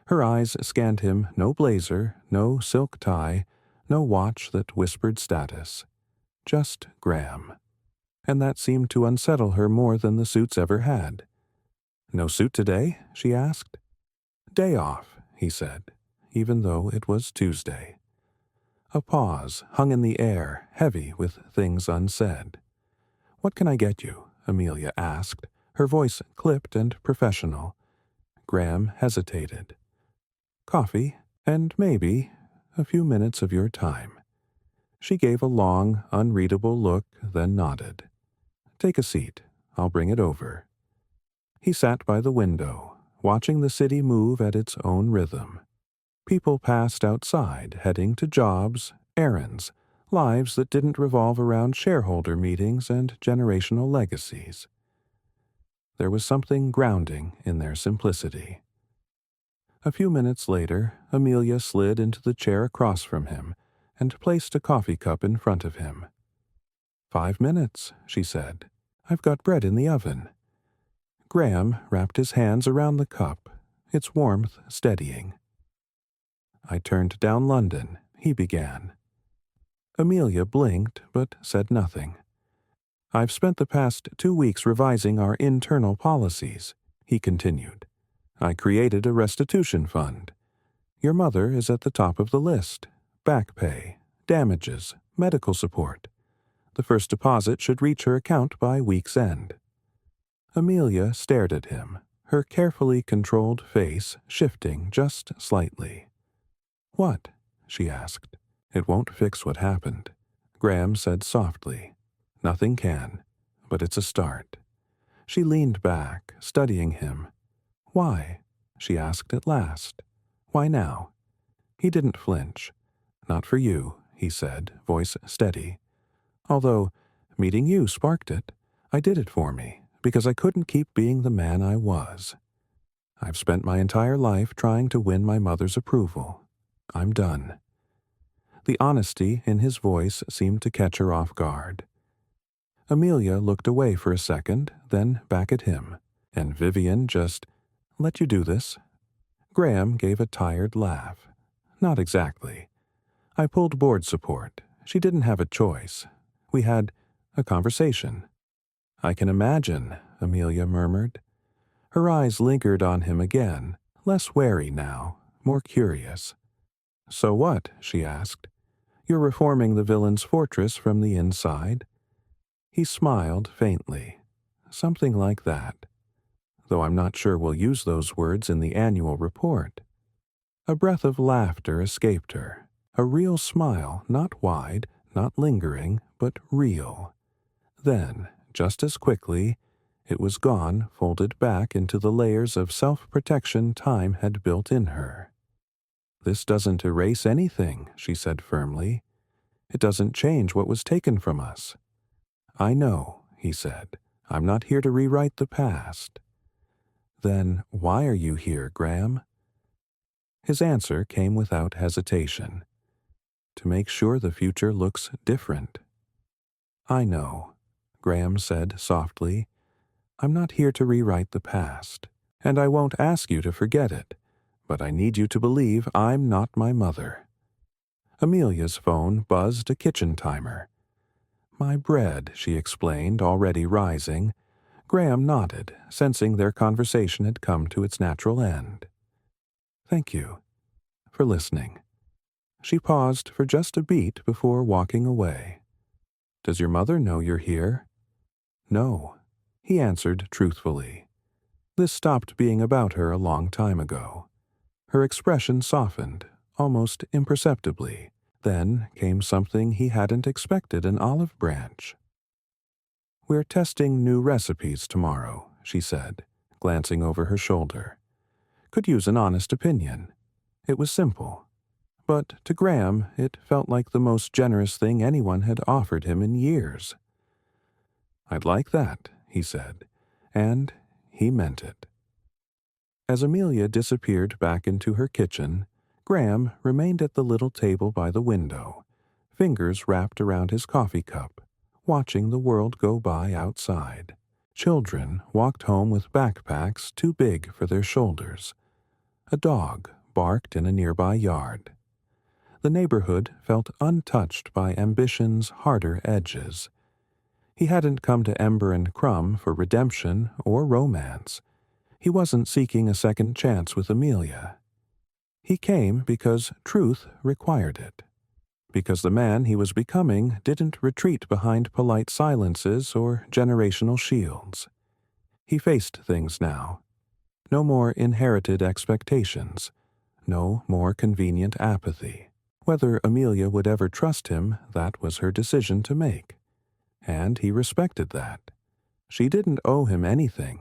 Her eyes scanned him, no blazer, no silk tie, no watch that whispered status. Just Graham. And that seemed to unsettle her more than the suits ever had. "No suit today?" she asked. "Day off," he said, even though it was Tuesday. A pause hung in the air, heavy with things unsaid. "What can I get you?" Amelia asked, her voice clipped and professional. Graham hesitated. "Coffee, and maybe a few minutes of your time." She gave a long, unreadable look, then nodded. "Take a seat. I'll bring it over." He sat by the window, watching the city move at its own rhythm. People passed outside, heading to jobs, errands, lives that didn't revolve around shareholder meetings and generational legacies. There was something grounding in their simplicity. A few minutes later, Amelia slid into the chair across from him and placed a coffee cup in front of him. 5 minutes, she said. "I've got bread in the oven." Graham wrapped his hands around the cup, its warmth steadying. "I turned down London," he began. Amelia blinked but said nothing. "I've spent the past 2 weeks revising our internal policies," he continued. "I created a restitution fund. Your mother is at the top of the list. Back pay, damages, medical support. The first deposit should reach her account by week's end." Amelia stared at him, her carefully controlled face shifting just slightly. "What?" she asked. "It won't fix what happened," Graham said softly. "Nothing can, but it's a start." She leaned back, studying him. "Why?" she asked at last. "Why now?" He didn't flinch. "Not for you," he said, voice steady. "Although, meeting you sparked it. I did it for me, because I couldn't keep being the man I was. I've spent my entire life trying to win my mother's approval. I'm done." The honesty in his voice seemed to catch her off guard. Amelia looked away for a second, then back at him. "And Vivian just let you do this?" Graham gave a tired laugh. "Not exactly. I pulled board support. She didn't have a choice. We had a conversation." "I can imagine," Amelia murmured. Her eyes lingered on him again, less wary now, more curious. "So what?" she asked. "You're reforming the villain's fortress from the inside?" He smiled faintly. "Something like that. Though I'm not sure we'll use those words in the annual report." A breath of laughter escaped her. A real smile, not wide, not lingering, but real. Then, just as quickly, it was gone, folded back into the layers of self-protection time had built in her. "This doesn't erase anything," she said firmly. "It doesn't change what was taken from us." "I know," he said. "I'm not here to rewrite the past." "Then why are you here, Graham?" His answer came without hesitation. "To make sure the future looks different." "I know," Graham said softly. "I'm not here to rewrite the past, and I won't ask you to forget it, but I need you to believe I'm not my mother." Amelia's phone buzzed a kitchen timer. "My bread," she explained, already rising. Graham nodded, sensing their conversation had come to its natural end. "Thank you for listening." She paused for just a beat before walking away. "Does your mother know you're here?" "No," he answered truthfully. This stopped being about her a long time ago. Her expression softened, almost imperceptibly. Then came something he hadn't expected, an olive branch. "We're testing new recipes tomorrow," she said, glancing over her shoulder. "Could use an honest opinion." It was simple, but to Graham it felt like the most generous thing anyone had offered him in years. "I'd like that," he said, and he meant it. As Amelia disappeared back into her kitchen, Graham remained at the little table by the window, fingers wrapped around his coffee cup, watching the world go by outside. Children walked home with backpacks too big for their shoulders. A dog barked in a nearby yard. The neighborhood felt untouched by ambition's harder edges. He hadn't come to Ember and Crumb for redemption or romance. He wasn't seeking a second chance with Amelia. He came because truth required it. Because the man he was becoming didn't retreat behind polite silences or generational shields. He faced things now. No more inherited expectations. No more convenient apathy. Whether Amelia would ever trust him, that was her decision to make. And he respected that. She didn't owe him anything.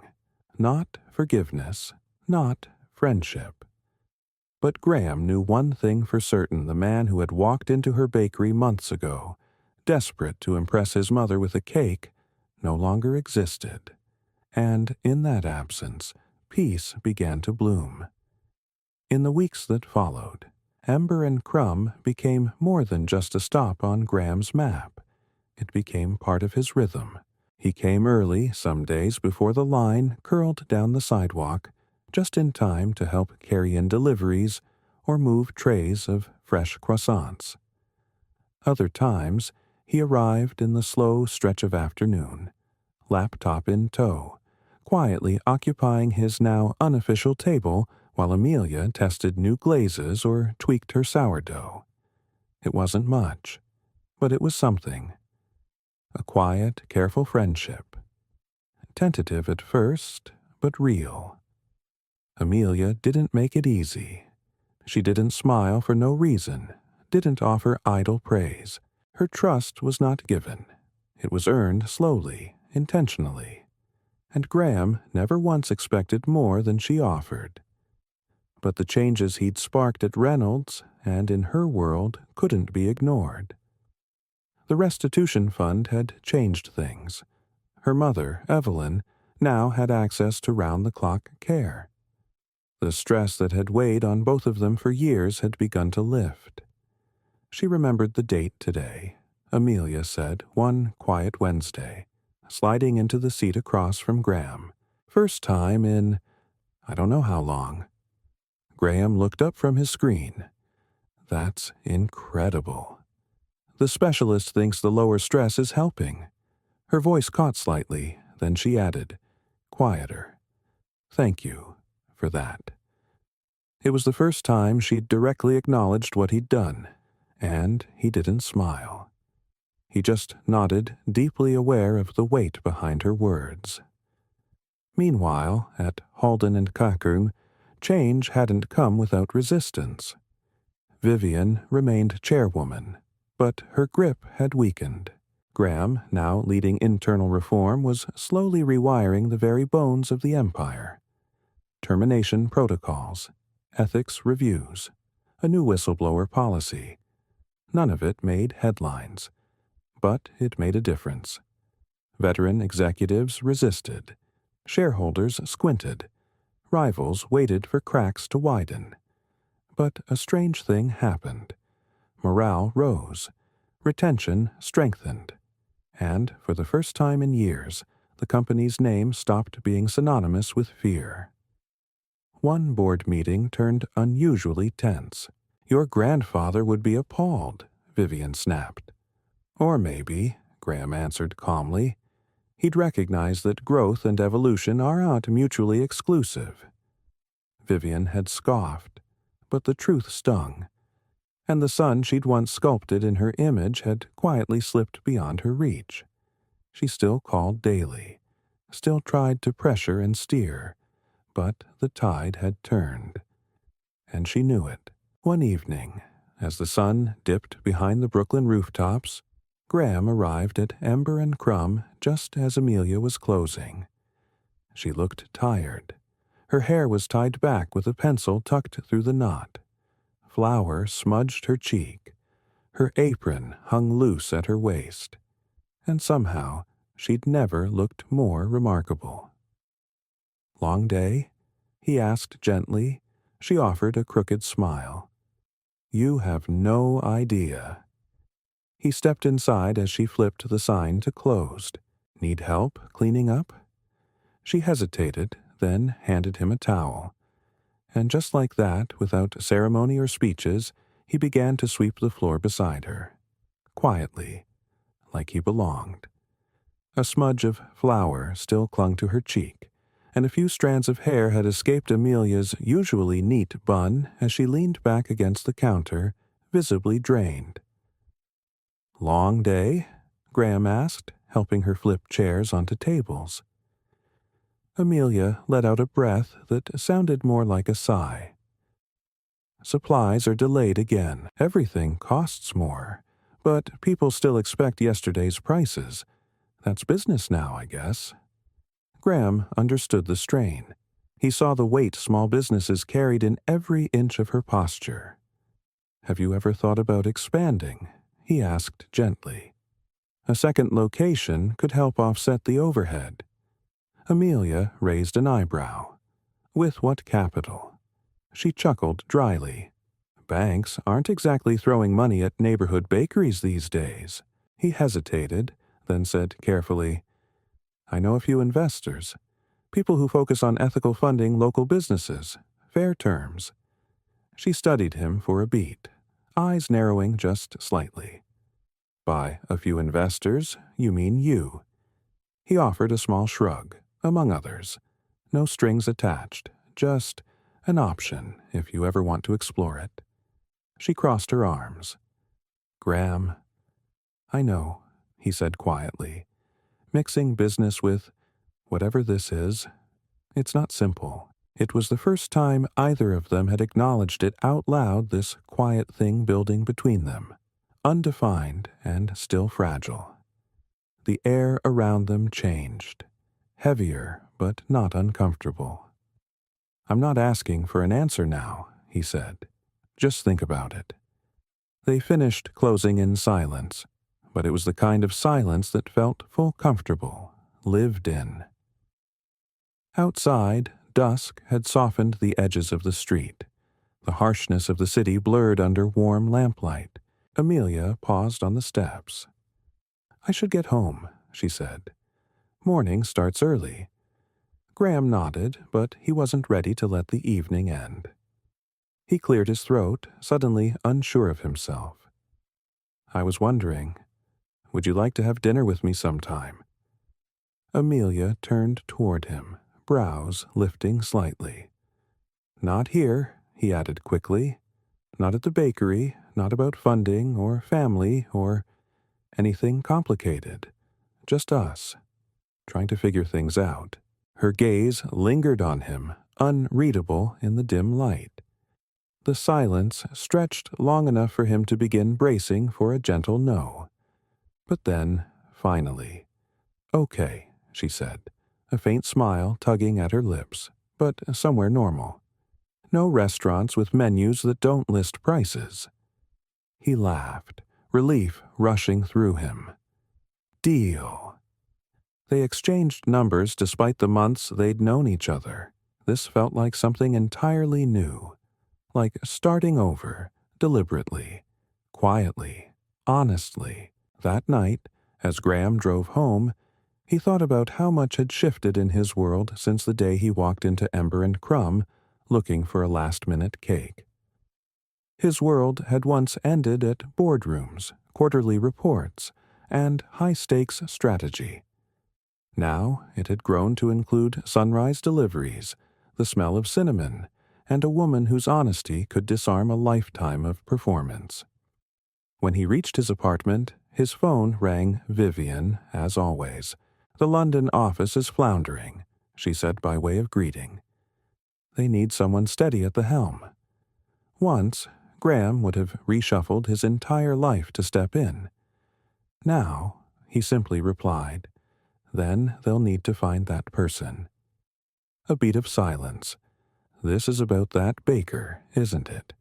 Not forgiveness. Not friendship. But Graham knew one thing for certain: the man who had walked into her bakery months ago, desperate to impress his mother with a cake, no longer existed. And in that absence, peace began to bloom. In the weeks that followed, Ember and Crumb became more than just a stop on Graham's map. It became part of his rhythm. He came early, some days before the line curled down the sidewalk, just in time to help carry in deliveries or move trays of fresh croissants. Other times, he arrived in the slow stretch of afternoon, laptop in tow, quietly occupying his now unofficial table while Amelia tested new glazes or tweaked her sourdough. It wasn't much, but it was something. A quiet, careful friendship. Tentative at first, but real. Amelia didn't make it easy. She didn't smile for no reason, didn't offer idle praise. Her trust was not given. It was earned slowly, intentionally. And Graham never once expected more than she offered. But the changes he'd sparked at Reynolds and in her world couldn't be ignored. The restitution fund had changed things. Her mother, Evelyn, now had access to round-the-clock care. The stress that had weighed on both of them for years had begun to lift. She remembered the date today, Amelia said, one quiet Wednesday, sliding into the seat across from Graham. First time in, I don't know how long. Graham looked up from his screen. That's incredible. The specialist thinks the lower stress is helping. Her voice caught slightly, then she added, quieter. Thank you for that. It was the first time she'd directly acknowledged what he'd done, and he didn't smile. He just nodded, deeply aware of the weight behind her words. Meanwhile, at Halden and Kakung, change hadn't come without resistance. Vivian remained chairwoman, but her grip had weakened. Graham, now leading internal reform, was slowly rewiring the very bones of the empire. Termination protocols, ethics reviews, a new whistleblower policy. None of it made headlines, but it made a difference. Veteran executives resisted. Shareholders squinted. Rivals waited for cracks to widen. But a strange thing happened. Morale rose. Retention strengthened. And, for the first time in years, the company's name stopped being synonymous with fear. One board meeting turned unusually tense. "Your grandfather would be appalled," Vivian snapped. "Or maybe," Graham answered calmly, "he'd recognize that growth and evolution are not mutually exclusive." Vivian had scoffed, but the truth stung, and the son she'd once sculpted in her image had quietly slipped beyond her reach. She still called daily, still tried to pressure and steer, but the tide had turned, and she knew it. One evening, as the sun dipped behind the Brooklyn rooftops, Graham arrived at Ember and Crumb just as Amelia was closing. She looked tired. Her hair was tied back with a pencil tucked through the knot. Flour smudged her cheek. Her apron hung loose at her waist. And somehow, she'd never looked more remarkable. "Long day?" he asked gently. She offered a crooked smile. "You have no idea." He stepped inside as she flipped the sign to closed. "Need help cleaning up?" She hesitated, then handed him a towel. And just like that, without ceremony or speeches, he began to sweep the floor beside her. Quietly, like he belonged. A smudge of flour still clung to her cheek, and a few strands of hair had escaped Amelia's usually neat bun as she leaned back against the counter, visibly drained. "Long day?" Graham asked, helping her flip chairs onto tables. Amelia let out a breath that sounded more like a sigh. "Supplies are delayed again. Everything costs more. But people still expect yesterday's prices. That's business now, I guess." Graham understood the strain. He saw the weight small businesses carried in every inch of her posture. "Have you ever thought about expanding?" he asked gently. "A second location could help offset the overhead." Amelia raised an eyebrow. "With what capital?" She chuckled dryly. "Banks aren't exactly throwing money at neighborhood bakeries these days." He hesitated, then said carefully, "I know a few investors. People who focus on ethical funding local businesses. Fair terms." She studied him for a beat, eyes narrowing just slightly. "By a few investors, you mean you." He offered a small shrug, among others. "No strings attached, just an option if you ever want to explore it." She crossed her arms. "Graham." "I know," he said quietly. "Mixing business with whatever this is, it's not simple." It was the first time either of them had acknowledged it out loud, this quiet thing building between them, undefined and still fragile. The air around them changed, heavier but not uncomfortable. "I'm not asking for an answer now," he said. "Just think about it." They finished closing in silence, but it was the kind of silence that felt full comfortable, lived in. Outside, dusk had softened the edges of the street. The harshness of the city blurred under warm lamplight. Amelia paused on the steps. "I should get home," she said. "Morning starts early." Graham nodded, but he wasn't ready to let the evening end. He cleared his throat, suddenly unsure of himself. "I was wondering, would you like to have dinner with me sometime?" Amelia turned toward him, brows lifting slightly. "Not here," he added quickly. "Not at the bakery, not about funding or family or anything complicated. Just us, trying to figure things out." Her gaze lingered on him, unreadable in the dim light. The silence stretched long enough for him to begin bracing for a gentle no. But then, finally, "Okay," she said, a faint smile tugging at her lips, but somewhere normal. "No restaurants with menus that don't list prices." He laughed, relief rushing through him. "Deal." They exchanged numbers despite the months they'd known each other. This felt like something entirely new, like starting over, deliberately, quietly, honestly. That night, as Graham drove home, he thought about how much had shifted in his world since the day he walked into Ember and Crumb looking for a last-minute cake. His world had once ended at boardrooms, quarterly reports, and high-stakes strategy. Now it had grown to include sunrise deliveries, the smell of cinnamon, and a woman whose honesty could disarm a lifetime of performance. When he reached his apartment, his phone rang Vivian, as always. "The London office is floundering," she said by way of greeting. "They need someone steady at the helm." Once, Graham would have reshuffled his entire life to step in. Now, he simply replied, "Then they'll need to find that person." A beat of silence. "This is about that baker, isn't it?"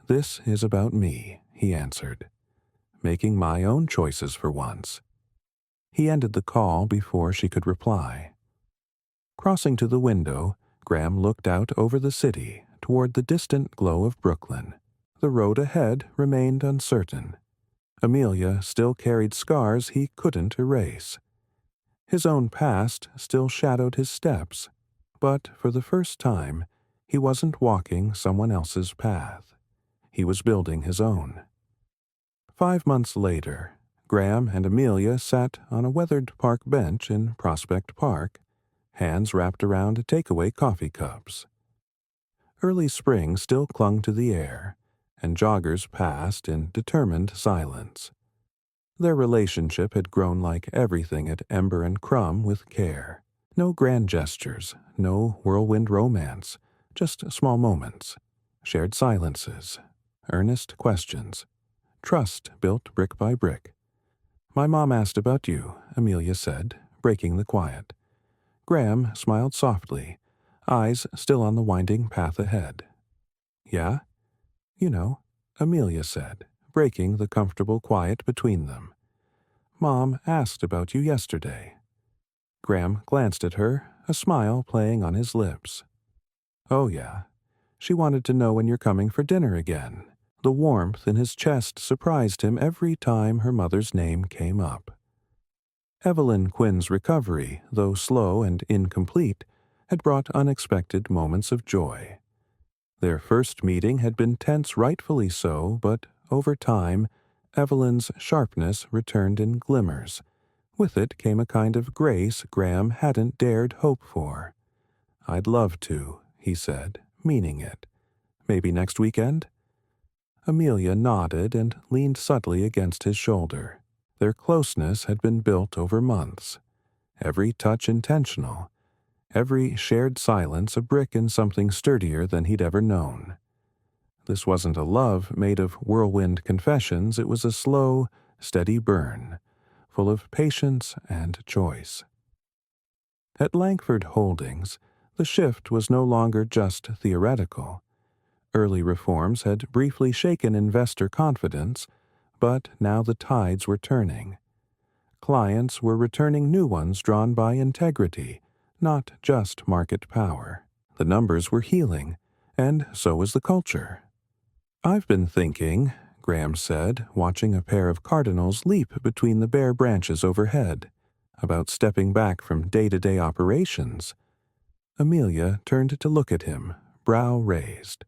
"This is about me," he answered, "making my own choices for once." He ended the call before she could reply. Crossing to the window, Graham looked out over the city toward the distant glow of Brooklyn. The road ahead remained uncertain. Amelia still carried scars he couldn't erase. His own past still shadowed his steps, but for the first time, he wasn't walking someone else's path. He was building his own. 5 months later, Graham and Amelia sat on a weathered park bench in Prospect Park, hands wrapped around takeaway coffee cups. Early spring still clung to the air, and joggers passed in determined silence. Their relationship had grown like everything at Ember and Crumb with care. No grand gestures, no whirlwind romance, just small moments, shared silences, earnest questions, trust built brick by brick. "My mom asked about you," Amelia said, breaking the quiet. Graham smiled softly, eyes still on the winding path ahead. "Yeah?" "You know," Amelia said, breaking the comfortable quiet between them. "Mom asked about you yesterday." Graham glanced at her, a smile playing on his lips. "Oh, yeah. She wanted to know when you're coming for dinner again." The warmth in his chest surprised him every time her mother's name came up. Evelyn Quinn's recovery, though slow and incomplete, had brought unexpected moments of joy. Their first meeting had been tense, rightfully so, but over time, Evelyn's sharpness returned in glimmers. With it came a kind of grace Graham hadn't dared hope for. "I'd love to," he said, meaning it. "Maybe next weekend?" Amelia nodded and leaned subtly against his shoulder. Their closeness had been built over months. Every touch intentional, every shared silence a brick in something sturdier than he'd ever known. This wasn't a love made of whirlwind confessions, it was a slow, steady burn, full of patience and choice. At Langford Holdings, the shift was no longer just theoretical. Early reforms had briefly shaken investor confidence, but now the tides were turning. Clients were returning new ones drawn by integrity, not just market power. The numbers were healing, and so was the culture. "I've been thinking," Graham said, watching a pair of cardinals leap between the bare branches overhead, "about stepping back from day-to-day operations." Amelia turned to look at him, brow raised.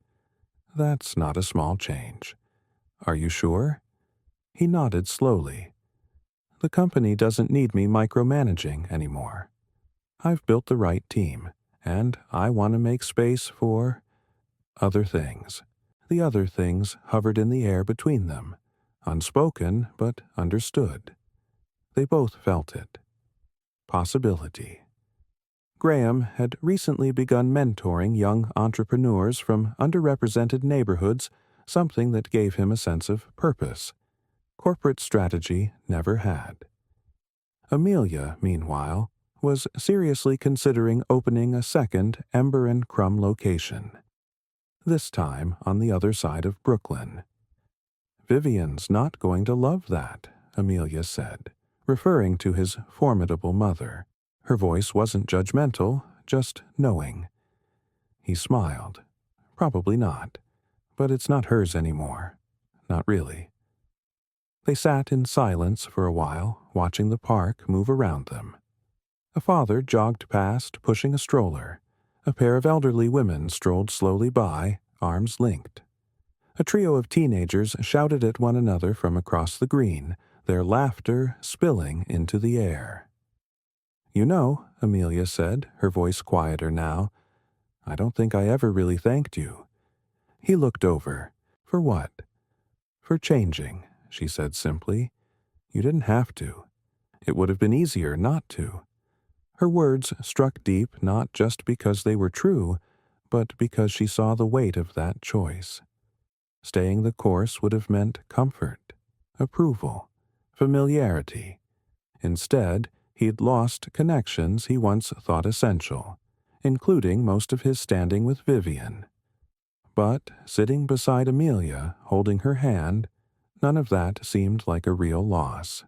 "That's not a small change." "Are you sure?" He nodded slowly. "The company doesn't need me micromanaging anymore. I've built the right team, and I want to make space for other things." The other things hovered in the air between them, unspoken but understood. They both felt it. Possibility. Graham had recently begun mentoring young entrepreneurs from underrepresented neighborhoods, something that gave him a sense of purpose. Corporate strategy never had. Amelia, meanwhile, was seriously considering opening a second Ember and Crumb location, this time on the other side of Brooklyn. "Vivian's not going to love that," Amelia said, referring to his formidable mother. Her voice wasn't judgmental, just knowing. He smiled. Probably not. But it's not hers anymore. Not really. They sat in silence for a while, watching the park move around them. A father jogged past, pushing a stroller. A pair of elderly women strolled slowly by, arms linked. A trio of teenagers shouted at one another from across the green, their laughter spilling into the air. "You know," Amelia said, her voice quieter now, "I don't think I ever really thanked you." He looked over. "For what?" "For changing," she said simply. "You didn't have to. It would have been easier not to." Her words struck deep not just because they were true, but because she saw the weight of that choice. Staying the course would have meant comfort, approval, familiarity. Instead, he'd lost connections he once thought essential, including most of his standing with Vivian. But sitting beside Amelia, holding her hand, none of that seemed like a real loss.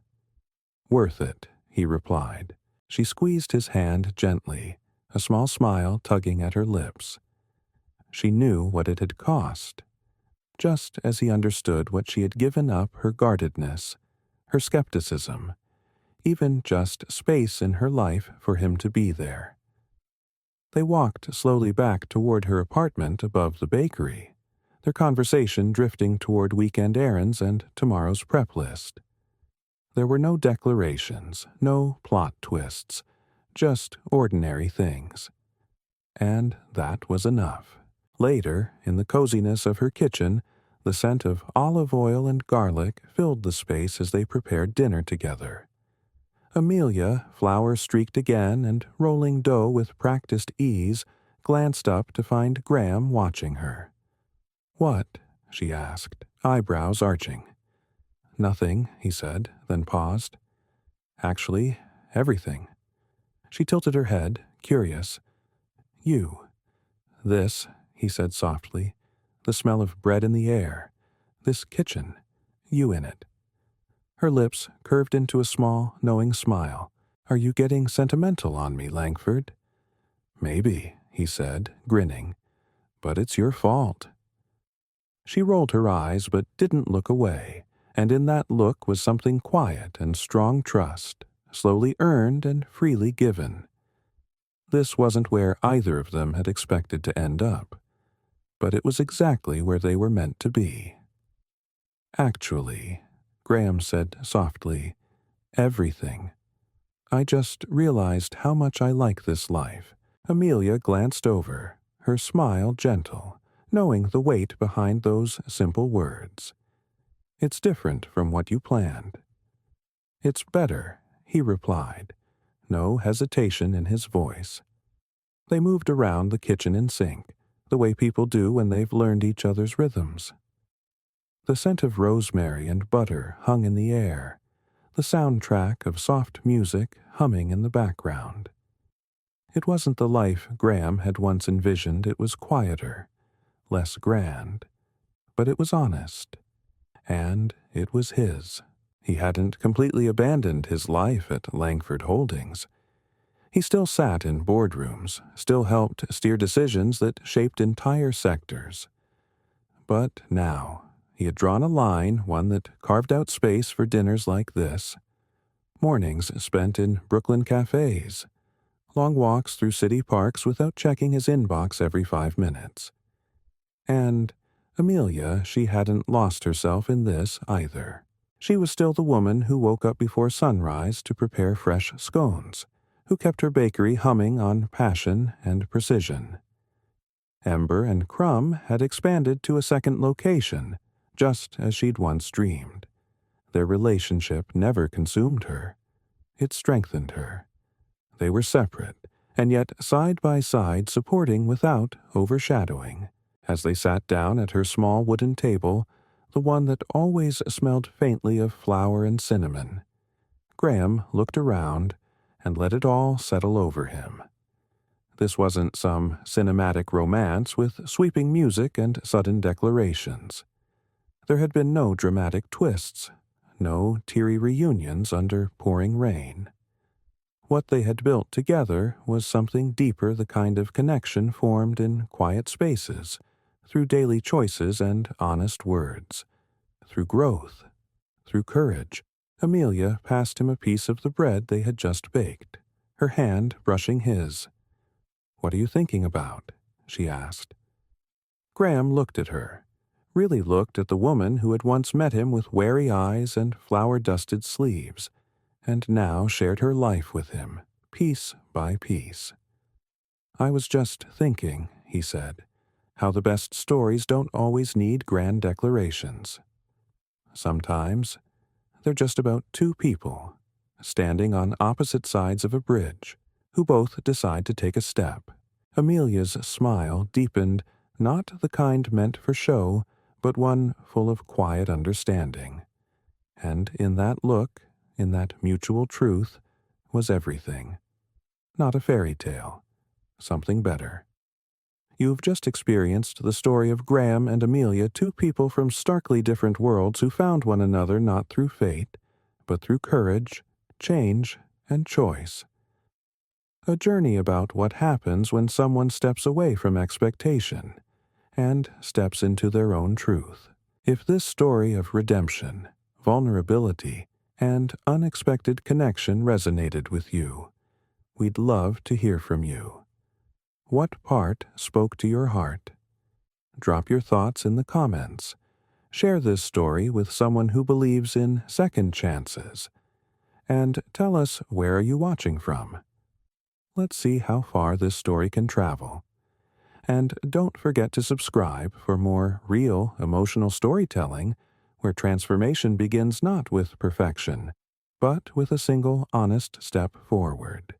"Worth it," he replied. She squeezed his hand gently, a small smile tugging at her lips. She knew what it had cost, just as he understood what she had given up her guardedness, her skepticism, even just space in her life for him to be there. They walked slowly back toward her apartment above the bakery, their conversation drifting toward weekend errands and tomorrow's prep list. There were no declarations, no plot twists, just ordinary things. And that was enough. Later, in the coziness of her kitchen, the scent of olive oil and garlic filled the space as they prepared dinner together. Amelia, flour-streaked again and rolling dough with practiced ease, glanced up to find Graham watching her. "What?" she asked, eyebrows arching. "Nothing," he said, then paused. "Actually, everything." She tilted her head, curious. "You." "This," he said softly, "the smell of bread in the air. This kitchen. You in it." Her lips curved into a small, knowing smile. "Are you getting sentimental on me, Langford?" "Maybe," he said, grinning. "But it's your fault." She rolled her eyes but didn't look away, and in that look was something quiet and strong trust, slowly earned and freely given. This wasn't where either of them had expected to end up, but it was exactly where they were meant to be. "Actually," Graham said softly, "everything. I just realized how much I like this life." Amelia glanced over, her smile gentle, knowing the weight behind those simple words. "It's different from what you planned." "It's better," he replied, no hesitation in his voice. They moved around the kitchen in sync, the way people do when they've learned each other's rhythms. The scent of rosemary and butter hung in the air, the soundtrack of soft music humming in the background. It wasn't the life Graham had once envisioned. It was quieter, less grand, but it was honest, and it was his. He hadn't completely abandoned his life at Langford Holdings. He still sat in boardrooms, still helped steer decisions that shaped entire sectors. But now, he had drawn a line, one that carved out space for dinners like this. Mornings spent in Brooklyn cafes. Long walks through city parks without checking his inbox every 5 minutes. And Amelia, she hadn't lost herself in this either. She was still the woman who woke up before sunrise to prepare fresh scones, who kept her bakery humming on passion and precision. Ember and Crumb had expanded to a second location, just as she'd once dreamed. Their relationship never consumed her. It strengthened her. They were separate, and yet side by side supporting without overshadowing. As they sat down at her small wooden table, the one that always smelled faintly of flour and cinnamon, Graham looked around and let it all settle over him. This wasn't some cinematic romance with sweeping music and sudden declarations. There had been no dramatic twists, no teary reunions under pouring rain. What they had built together was something deeper, the kind of connection formed in quiet spaces, through daily choices and honest words, through growth, through courage. Amelia passed him a piece of the bread they had just baked, her hand brushing his. "What are you thinking about?" she asked. Graham looked at her, really looked at the woman who had once met him with wary eyes and flower-dusted sleeves, and now shared her life with him, piece by piece. "I was just thinking," he said, "how the best stories don't always need grand declarations. Sometimes they're just about two people, standing on opposite sides of a bridge, who both decide to take a step." Amelia's smile deepened, not the kind meant for show, but one full of quiet understanding. And in that look, in that mutual truth, was everything. Not a fairy tale, something better. You've just experienced the story of Graham and Amelia, two people from starkly different worlds who found one another not through fate, but through courage, change, and choice. A journey about what happens when someone steps away from expectation and steps into their own truth. If this story of redemption, vulnerability, and unexpected connection resonated with you, we'd love to hear from you. What part spoke to your heart? Drop your thoughts in the comments. Share this story with someone who believes in second chances. And tell us, where are you watching from? Let's see how far this story can travel. And don't forget to subscribe for more real, emotional storytelling, where transformation begins not with perfection, but with a single honest step forward.